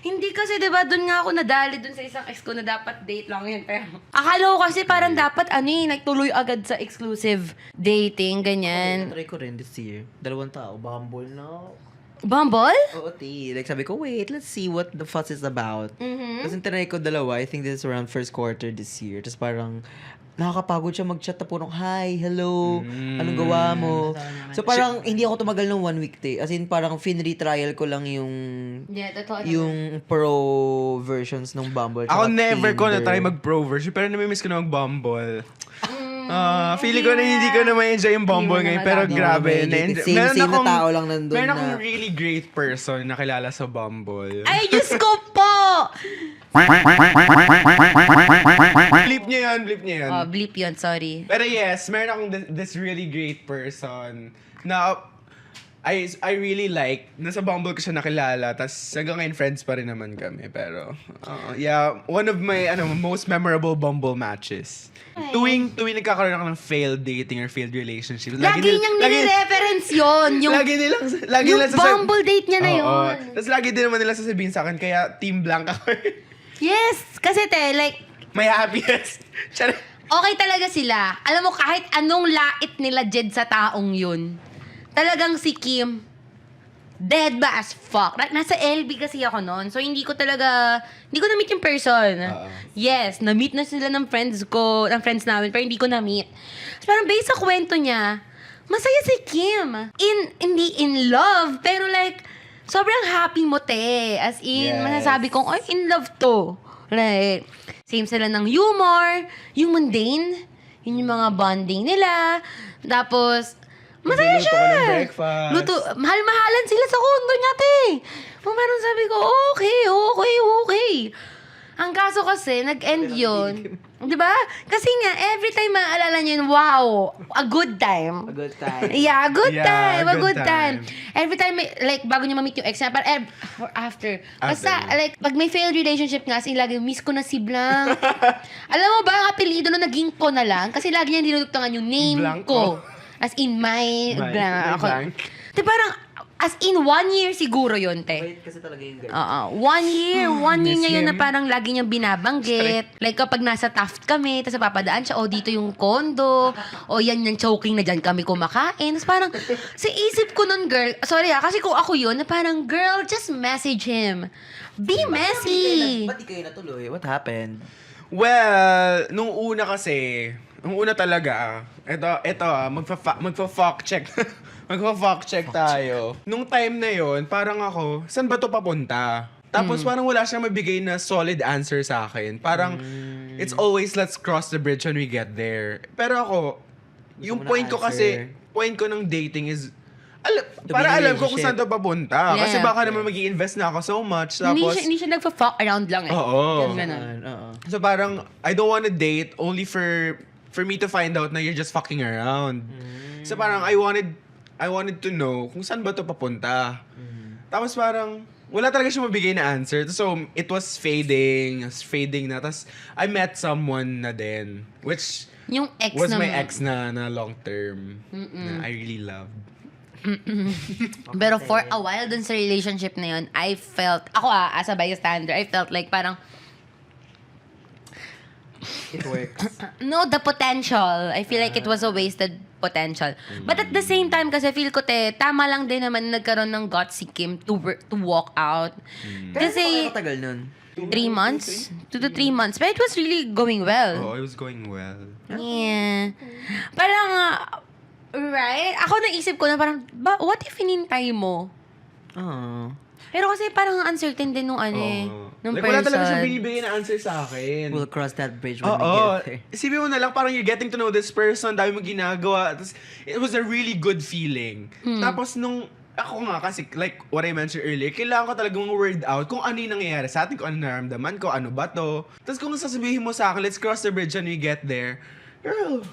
Hindi kasi, di ba, dun nga ako nadali dun sa isang ex ko na dapat date lang yun. Pero, akala ko kasi parang dapat, like, tuloy agad sa exclusive dating, ganyan. Try ko rin this year. 2 tao, Bumble na. Bumble? Oo, ti. Like, sabi ko, wait, let's see what the fuss is about. Tapos tinry ko 2, I think this is around first quarter this year. Tapos parang, nakakapagod siya mag-chat na purong, hi, hello, anong gawa mo? So parang, hindi ako tumagal ng 1 week, te. As in, parang fin-retrial ko lang yung, Yeah, totoo. yung pro versions ng Bumble. Ako tsaka never ko Tinder. na-try mag-pro version, pero namimiss ko na mag-Bumble. Feeling ko na hindi ko na ma-enjoy yung Bumble Hindi mo ngayon, na pero malabo. grabe. Same na tao lang nandun Meron na. akong really great person na kilala sa Bumble. Ay, Diyos ko po! Blip niya yan. Oh, bleep yun, sorry. Pero yes, meron akong this really great person na I really like. Nasa Bumble ko siya nakilala, tas hanggang ngayon friends pa rin naman kami. Pero, yeah, one of my most memorable Bumble matches. Tuwing nagkakaroon ako ng failed dating or failed relationship. Lagi niyang nire-reference yun. Yung, Lagi yung nila Bumble date niya na yun. Tapos lagi din naman nila sasabihin sa akin, kaya team blank ako. Yes, kasi like, My happiest. Charot. okay talaga sila. Alam mo, kahit anong lait nila Jed sa taong yun, talagang si Kim, dead ba as fuck. Like, nasa LB kasi ako noon. So, hindi ko na-meet yung person. Yes, na-meet na sila ng friends namin, pero hindi ko na-meet. So, parang based sa kwento niya, masaya si Kim. Hindi in love, pero like, sobrang happy mo, te. As in, Yes. masasabi kong, ay, in love to. Like, same sila ng humor, yung mundane, yun yung mga bonding nila. Tapos, masaya Nagluluto siya. ka ng breakfast. Mahal-mahalan sila sa condo niya, te. Parang sabi ko, okay. Ang kaso kasi, nag-end yun. Di ba? Kasi nga, every time maaalala niyo yun, wow, a good time. A good time. Yeah, a good Yeah, time. A good good time. time. Every time, like, bago niya ma-meet yung ex niya, parang after. Basta, like, pag may failed relationship nga, kasi lagi, miss ko na si Blanc. Alam mo ba, ang apelido na naging ko na lang, kasi lagi niya dinudugtungan yung name Blanco. ko. As in, my Blanc. Ako. Blanc. Di parang, as in, 1 year siguro yun, te. Wait, kasi talaga yung ganyan. Oo. 1 year. 1 year Miss niya yun na him. parang lagi niyang binabanggit. Like kapag nasa Taft kami, tapos papadaan siya, dito yung kondo. Yan yung choking na dyan kami kumakain. Tapos parang, sa isip ko nun, girl, sorry kasi kung ako yun, na parang, girl, just message him. Be messy. Ba't di kayo natuloy? What happened? Well, nung una talaga, magfa-fuck check. Magfa-fuck check tayo. Nung time na yon, parang ako, saan ba to papunta? Tapos parang wala siyang mabigay na solid answer sa akin. Parang, it's always let's cross the bridge when we get there. Pero ako, yung mo na point ko answer. kasi, point ko ng dating is, To para be in a alam ko kung saan to papunta. Yeah. Kasi baka naman mag-i-invest na ako so much. Hindi Tapos, siya nagfa-fuck around lang eh. Oo. Ganun. Oo. So parang, I don't wanna date only for for me to find out na you're just fucking around. So parang I wanted to know kung saan ba to papunta. Tapos parang wala talaga siya mabigay na answer. So it was fading na. Tapos I met someone na din, which Yung ex was na my ex na long term. Na I really loved. Pero for a while dun sa relationship na yun, I felt, ako as a bystander, I felt like parang, It works. no, the potential. I feel like it was a wasted potential. But at the same time, kasi feel ko, tama lang din naman nagkaroon ng guts si Kim to walk out. Kasi, Katagal nun. 3 months? 2 to 3 months. But it was really going well. Oh, it was going well. Yeah. Parang, right? Ako naisip ko na parang, what if hinintay mo? Oh. Pero kasi parang uncertain din nung nung Like, person. wala talaga siyang binibigay na answer sa akin. We'll cross that bridge when we Oo. get there. Isipin mo na lang, parang you're getting to know this person, dami mo ginagawa. Tapos, it was a really good feeling. Tapos, nung ako nga kasi, like what I mentioned earlier, kailangan ko talagang word out kung ano yung nangyayari sa atin, kung ano naramdaman ko, ano ba to. Tapos kung sasabihin mo sa akin, let's cross the bridge when we get there. Girl.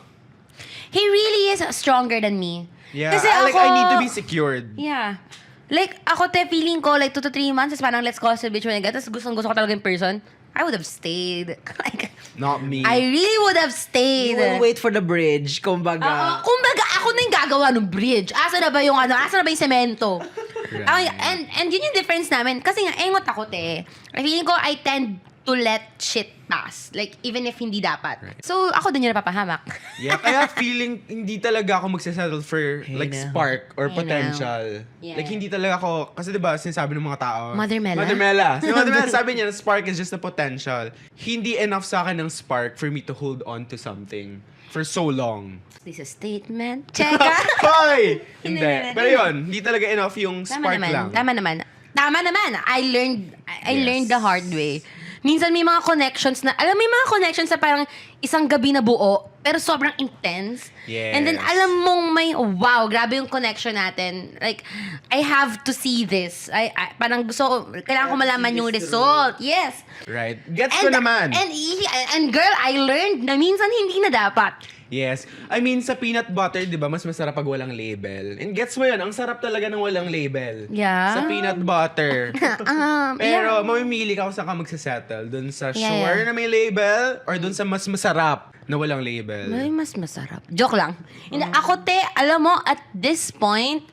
He really is stronger than me. Yeah, Kasi I ako, need to be secured. Yeah. Like, ako feeling ko, like, 2 to 3 months, is parang let's cross the bridge when I get. Tapos gusto ko talaga in person. I would have stayed. Like, Not me. I really would have stayed. You will wait for the bridge, kumbaga. Kumbaga, ako na yung gagawa ng bridge. Asa na ba yung semento? Right. And yun yung difference namin. Kasi nga, engot ako, I feeling ko, I tend to let shit pass. Like, even if hindi dapat. Right. So, ako din yung napapahamak. Yeah, kaya feeling hindi talaga ako magsasettle for like now. spark or Hey potential. now. Yeah. Like hindi talaga ako, kasi diba sinasabi ng mga tao. Mother Mela? Mother Mela. Si Mother Mela sabi niya, spark is just a potential. Hindi enough sa akin ng spark for me to hold on to something for so long. This is a statement. Cheka! Hoy! Hindi, Hindi. hindi, Pero hindi. yun, hindi talaga enough yung spark lang. Tama naman. I learned the hard way. Minsan may mga connections na, alam mo yung mga connections na parang isang gabi na buo, pero sobrang intense. Yes. And then alam mong may, wow, grabe yung connection natin. Like, I have to see this. Parang gusto ko, kailangan ko malaman yung result. Yes. Right. Gets ko naman. And girl, I learned na minsan hindi na dapat. Yes. I mean, sa peanut butter, di ba, mas masarap pag walang label. And gets mo yun, ang sarap talaga ng walang label. Yeah. Sa peanut butter. Yeah. Pero, mamimili ka kung saan ka magsasettle. Dun sa Yeah, sure yeah. na may label or dun sa mas masarap na walang label. May mas masarap. Joke lang. Hindi, ako, alam mo, at this point,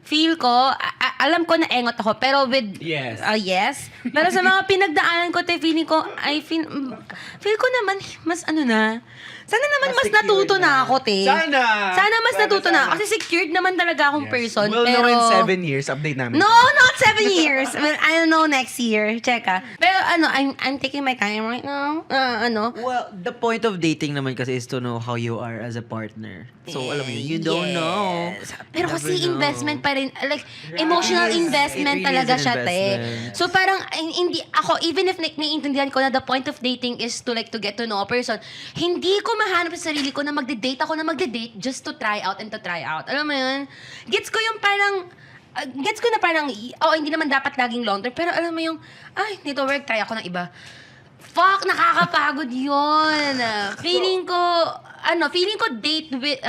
feel ko, alam ko na engot ako, pero with... Yes. Yes. Pero sa mga pinagdaanan ko, feeling ko, feel ko naman, mas sana naman mas secured natuto na ako, Sana mas natuto na ako. Kasi secured naman talaga akong person. We'll pero... know in 7 years. Update namin. No, not 7 years. Well, I don't know next year. Cheka. Pero I'm taking my time right now. Well, the point of dating naman kasi is to know how you are as a partner. So, alam mo yun, you don't Yes. know. Pero Never kasi know. investment pa rin, like, emotional It is. investment It really talaga is an siya, investment. So parang, hindi, ako, even if naiintindihan ko na the point of dating is to get to know a person, hindi ko mahanap sa sarili ko na magde-date ako na magde-date just to try out and to try out. Alam mo yun? Gets ko yung parang, gets ko na parang, hindi naman dapat laging long term, pero alam mo yung, dito work, try ako ng iba. Fuck, nakakapagod yun. Feeling ko date with,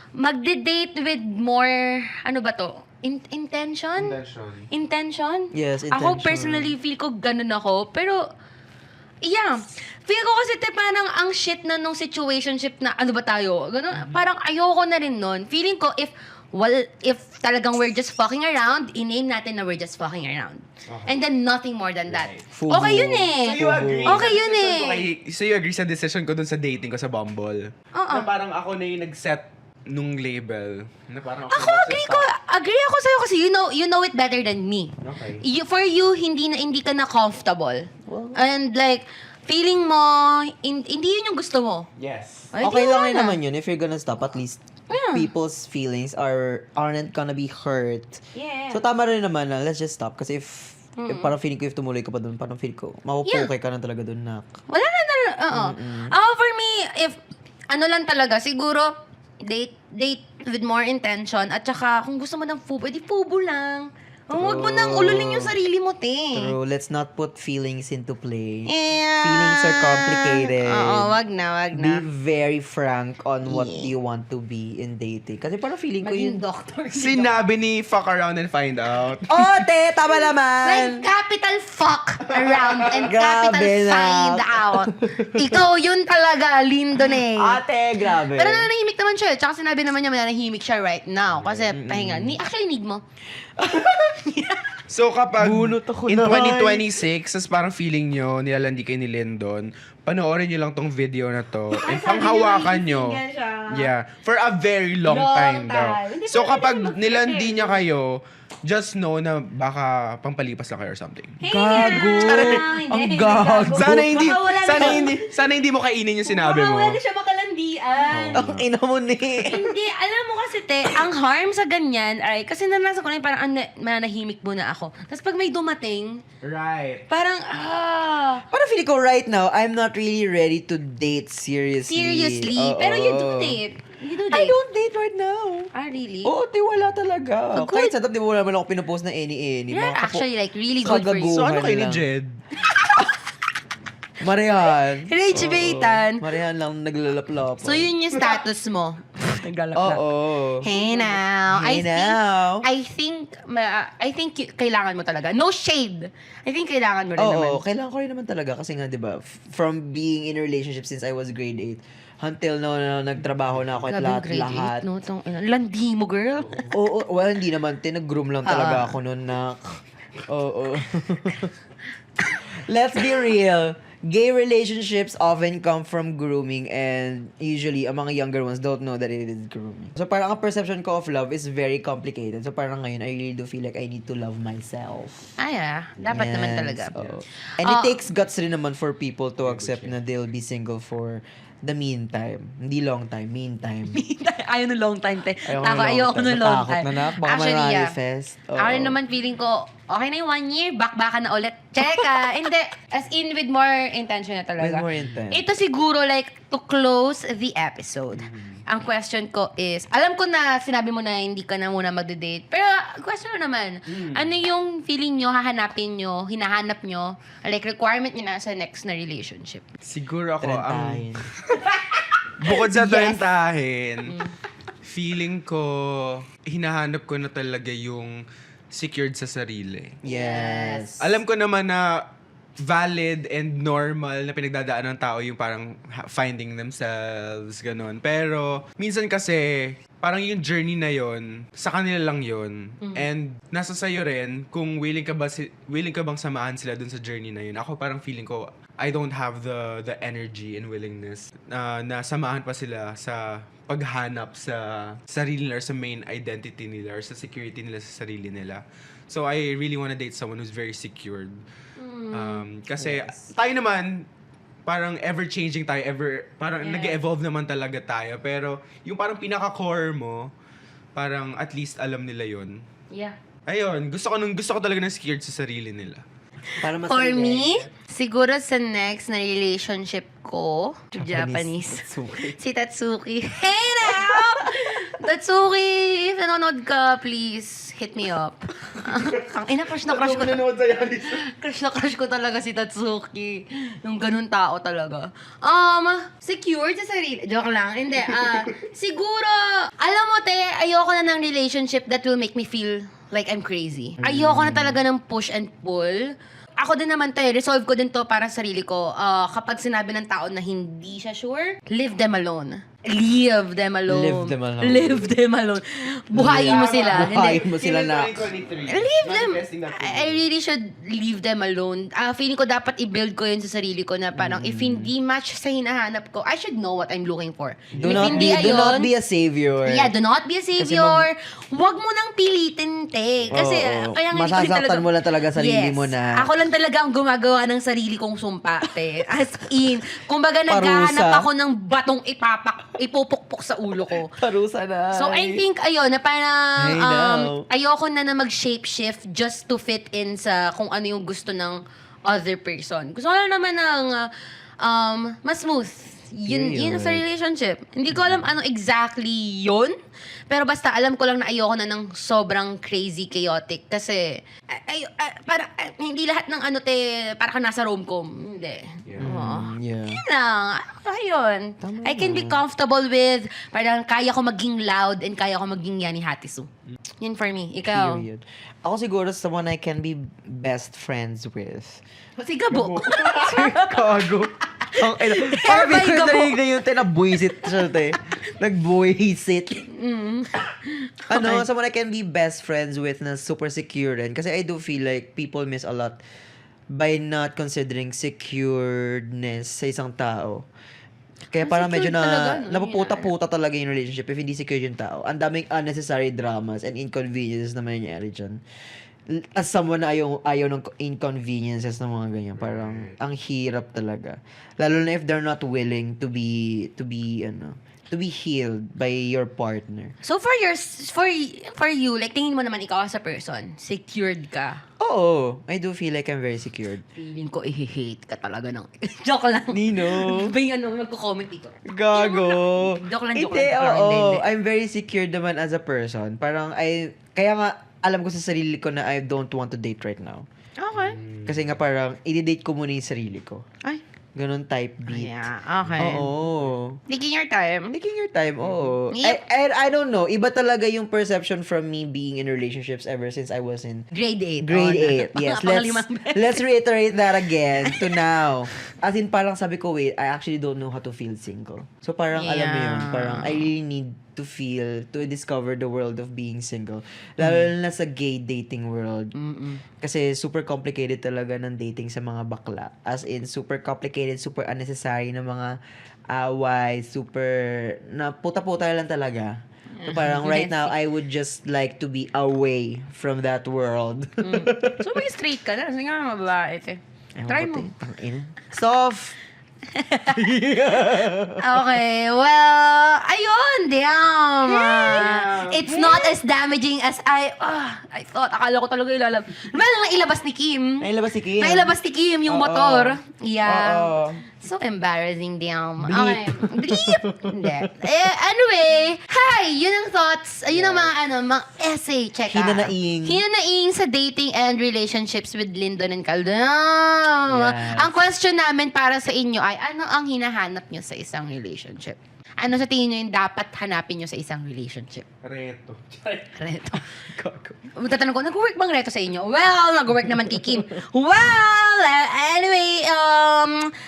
magde-date with more, ano ba to? Intention? Intention? Yes, Ako intention. personally, feel ko ganun ako. Pero, yeah. Feel ko kasi parang ang shit na nung situationship na ano ba tayo? Ganun, parang ayoko na rin nun. Feeling ko if talagang we're just fucking around, i-name natin na we're just fucking around. And then nothing more than that. Fubu. Okay yun eh. So you agree? Okay sa yun decision eh. ko so you agree sa decision ko dun sa dating ko sa Bumble? Oo. Na parang ako na yung nag-set nung label. Na parang Ako agree ako sa'yo kasi you know it better than me. Okay. For you, hindi ka na comfortable. And like, feeling mo, hindi yun yung gusto mo. Yes. Ay, Okay di lang wala rin na. naman yun if you're gonna stop. At least people's feelings aren't gonna be hurt. Yeah. So tama rin naman na let's just stop. Kasi if parang feeling ko if tumuloy ka pa dun, parang feeling ko mapupuke ka na talaga dun na. Wala na talaga. Oo. For me, if ano lang talaga, siguro, date with more intention. At saka, kung gusto mo ng fubo, edi fubo lang. Huwag mo nang ululin yung sarili mo, te. True. Let's not put feelings into play. Yeah. Feelings are complicated. Oo, wag na. Be very frank on what you want to be in dating. Kasi parang feeling ko Maging yun. doctor. Sinabi ni fuck around and find out. Oh, te! Tama Like, naman! capital fuck around and Grabe capital na. find out. Ikaw yun talaga, Lindon eh. Ate, grabe. Pero nananahimik naman siya. Tsaka sinabi naman niya nananahimik siya right now. Kasi pahinga. Actually, need mo. So kapag Bunot ako in na. 2026, tas parang feeling nyo, nilalandi kayo ni Lindon, panoorin nyo lang tong video na to. And panghawakan nyo. single siya. Yeah. For a very long Long time daw. time. Hindi So pa kapag naman nilandi niya kayo, just know na baka pampalipas lang kayo or something. Gago. Ang gago. Sana hindi mo kainin yung sinabi mo. Baka wala siya makalandian. Ang ina mo ni. Hindi, alam mo kasi ang harm sa ganyan ay, kasi naranasan ko na yung parang manahimik muna ako. Tapos pag may dumating, Right. parang, Parang feeling ko right now, I'm not really ready to date seriously. seriously. Oo. Pero you do date. You do I date. don't date right now. Ah, really? Oo, tiwala talaga. Oh, good. Kahit sa top, di mo naman ako pinupost na any. You're Mga kapo- actually like really good for you. Kagaguhan So ano kayo ni lang. Jed? Marian. Rage Oo. baitan. Marian lang naglalaplap. So yun yung status mo. Oo. Hey now. Hey now. I think kailangan mo talaga. No shade. I think kailangan mo rin naman. Oo, kailangan ko rin naman talaga kasi nga, di ba, from being in a relationship since I was grade 8 until now na nagtrabaho na ako at Grabe, grade lahat. 8, no? Landi mo, girl. Oo, well, hindi naman. Tinag-groom lang talaga ako noon na... Oo. Let's be real. Gay relationships often come from grooming and usually, ang mga younger ones don't know that it is grooming. So parang ang perception ko of love is very complicated. So parang ngayon, I really do feel like I need to love myself. Dapat naman Yes, talaga. oo. And it takes guts rin naman for people to accept na they'll be single for the meantime. Hindi long time, meantime. Ayaw ng long time, te. Ayoko ng long Natakot time. na na. Baka Actually, manifest. Oo. Ako rin naman feeling ko, okay na yung 1 year, baka na ulit. Cheka. Hindi, as in with more intention na talaga. With more intent. Ito siguro like to close the episode. Ang question ko is, alam ko na sinabi mo na hindi ka na muna magde-date. Pero question ko naman, ano yung feeling nyo, hahanapin nyo, hinahanap nyo, like requirement nyo na sa next na relationship? Siguro ako, Trentahin. bukod sa Yes. trentahin, feeling ko, hinahanap ko na talaga yung secured sa sarili. Yes. Alam ko naman na valid and normal na pinagdadaan ng tao yung parang finding themselves, ganun. Pero, minsan kasi, parang yung journey na yon sa kanila lang yon And, nasa sayo rin kung willing ka bang samahan sila dun sa journey na yun. Ako parang feeling ko, I don't have the energy and willingness na samahan pa sila sa paghanap sa sarili nila or sa main identity nila or sa security nila sa sarili nila. So, I really wanna date someone who's very secured. Kasi tayo naman, parang ever-changing tayo, parang nag-evolve naman talaga tayo. Pero yung parang pinaka-core mo, parang at least alam nila yon. Yeah. Ayun, gusto ko talaga ng secured sa sarili nila. Para mas For me, siguro sa next na relationship ko, Japanese. Tatsuki. Si Tatsuki. Hey now! Tatsuki, if nanonood ka, please hit me up. Ang ina, crush na crush ko. Crush na crush ko talaga si Tatsuki. Yung ganun tao talaga. Secure sa sarili. Joke lang. Hindi. Siguro, alam mo, te, ayoko na ng relationship that will make me feel like I'm crazy. Ayoko na talaga ng push and pull. Ako din naman tayo, resolve ko din to para sa sarili ko. Kapag sinabi ng tao na hindi siya sure, leave them alone. Leave them alone. Leave them alone. Leave them alone. Buhayin mo sila. Buhayin mo sila na. Leave them. I really should leave them alone. Feeling ko dapat i-build ko yun sa sarili ko na parang if hindi match sa hinahanap ko, I should know what I'm looking for. Do And if not hindi be ayun, a savior. yeah, do not be a savior. Huwag mo nang pilitin, te. Kasi, Oo. kaya nga hindi ko rin Masasaktan mo lang talaga sarili Yes. mo na. Ako lang talaga ang gumagawa ng sarili kong sumpa, te. As in, kumbaga naghahanap Parusa. ako ng batong ipupukpok sa ulo ko. Parusa na. So, I think, ayun, na parang, Hey, now. ayoko na mag-shape-shift just to fit in sa kung ano yung gusto ng other person. Gusto ko na naman ng mas smooth Yun sa relationship. Hindi ko alam ano exactly yun. Pero basta alam ko lang na ayoko na ng sobrang crazy, chaotic. Kasi, hindi lahat ng para ka nasa rom-com. Hindi. Oo. Yeah. Yun lang. Ayun. I can be comfortable with, parang kaya ko maging loud and kaya ko maging Yani Hatisu. Yun for me. Ikaw. Period. Ako siguro someone I can be best friends with. Si Gabo. Kago. Parang by bigla Gabo. na yung nagbuisit siya, te. Nagbuisit. Someone I can be best friends with na super secure rin. Kasi I do feel like people miss a lot by not considering securedness sa isang tao. Kaya parang medyo Secured talaga, no? napuputa-puta talaga yung relationship if hindi secure yung tao. Ang daming unnecessary dramas and inconveniences na mangyayari dyan. As someone na ayaw ng inconveniences ng mga ganyan, parang ang hirap talaga. Lalo na if they're not willing to be healed by your partner. So for you, like tingin mo naman ikaw as a person, secured ka. Oo, I do feel like I'm very secured. Feeling ko i-hate ka talaga ng... Joke lang. Nino. Ba yung magko-comment dito? Gago. Joke lang. Hindi, Parang oo. hindi. I'm very secure naman as a person. Parang kaya nga, alam ko sa sarili ko na I don't want to date right now. Okay. Kasi nga parang, i-date ko muna yung sarili ko. Ay. Ganon type beat. Yeah, okay. Oo. Taking your time. Taking your time, oo. Yep. I don't know. Iba talaga yung perception from me being in relationships ever since I was in Grade 8. Grade 8. Yes. Pangalimang Let's reiterate that again to now. As in, parang sabi ko, wait, I actually don't know how to feel single. So parang, alam mo yun, Yeah. parang I really need to discover the world of being single. Lalo na sa gay dating world. Kasi super complicated talaga ng dating sa mga bakla. As in, super complicated, super unnecessary na mga away, super, na puta-puta lang talaga. So parang right now, I would just like to be away from that world. So may straight ka na. Kasi nga mababae ito. Try mo. Soft! Okay, well, ayun, damn. It's not as damaging as I thought. Akala ko talaga ilalabas. Well, nailabas ni Kim. Nailabas si Kim. Nailabas ni Kim yung Oo. motor. Yeah. Oo. So embarrassing, damn. Bleep. Okay. Bleep. Hindi. Anyway, hi! Yun ang thoughts. Yun ang mga essay. Check out. Hinanaing. Hinanaing sa dating and relationships with Lyndon and Caldo. Yes. Ang question namin para sa inyo ay, ano ang hinahanap nyo sa isang relationship? Ano sa tingin nyo yung dapat hanapin nyo sa isang relationship? Reto. Reto. Tatanong ko, nag-work bang reto sa inyo? Well, nag-work naman kay Kim. Well, anyway,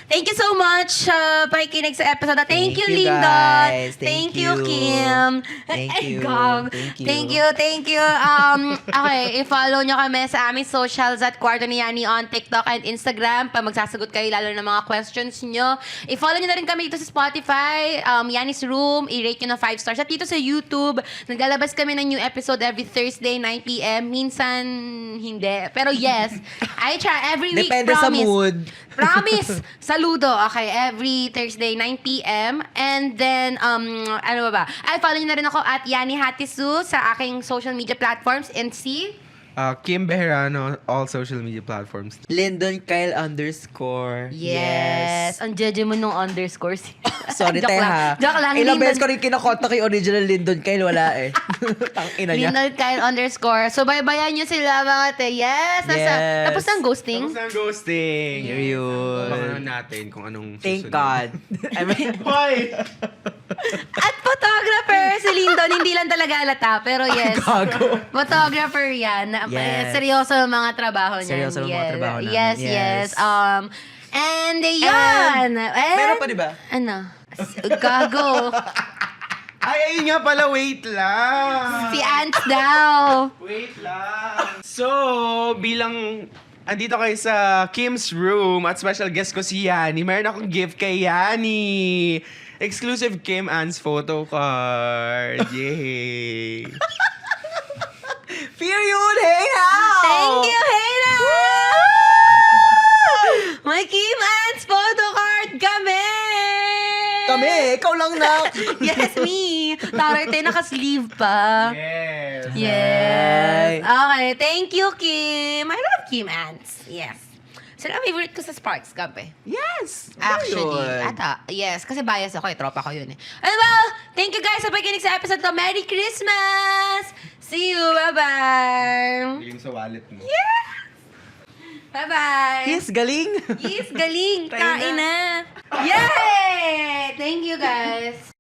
thank you so much pakikinig sa episode. Thank you, Lyndon. guys. Thank you, Kim. Thank Ay, you. Gog. Thank you. Thank you. Okay, i-follow nyo kami sa aming socials at Kwarto ni Yani on TikTok and Instagram. Pag magsasagot kayo lalo ng mga questions nyo. I-follow nyo na rin kami dito sa Spotify, Yani's Room. I-rate nyo na 5 stars. At dito sa YouTube, naglalabas kami ng new episode every Thursday, 9 p.m. Minsan, hindi. Pero yes, I try every week. Depende sa promise. mood. Promise. Saludo. Okay, every Thursday, 9 p.m. And then, ano ba? Ay, follow nyo na rin ako at Yani Hatisu sa aking social media platforms. And see? Kim Bejarano, all social media platforms. Lyndon Kyle _ Yes. Ang judge mo nung underscores. Sorry, Joke te lang. ha. Joke lang. Ilang Lyndon- beses ko rin kinakontak yung original Lyndon Kyle, wala eh. Tangina niya. Lyndon Kyle _ So, bye-bye nyo sila mga te. Yes. Yes. Tapos ng ghosting. Tapos na ang ghosting. Yun. Abangan natin kung anong Thank susunod. God. I mean, Why? At photographer, si Lyndon, hindi lang talaga alata, pero yes. gago. Photographer yan. Yes. Seryoso ang mga trabaho niya. Seryoso ang mga trabaho namin. Yes. Yes. And yan. Meron pa, di ba? Ano? Gago. Ay, ayun nga pala, wait lang. Si Ants daw. Wait lang. So, bilang andito kayo sa Kim's Room at special guest ko si Yani, mayroon akong gift kay Yani. Exclusive Kim Ann's photo card. Yay! Period! Hey now! Thank you, Hena! May Kim Ants photo card kami! Kami, ikaw lang na. Yes, me. Tara, ito yung naka-sleeve pa. Yes! Yes. Okay, thank you, Kim. I love Kim Ants. Yes. Sila favorite ko sa Sparks Gump eh. Yes! Actually, Ayun. yes, kasi bias ako eh, tropa ko yun eh. And well, thank you guys sa pakikinig sa episode to. Merry Christmas! See you, bye-bye! Yung sa wallet mo. Bye-bye! Yes, galing! Yes, galing! Tayo na. Kain na! Yay! Thank you guys!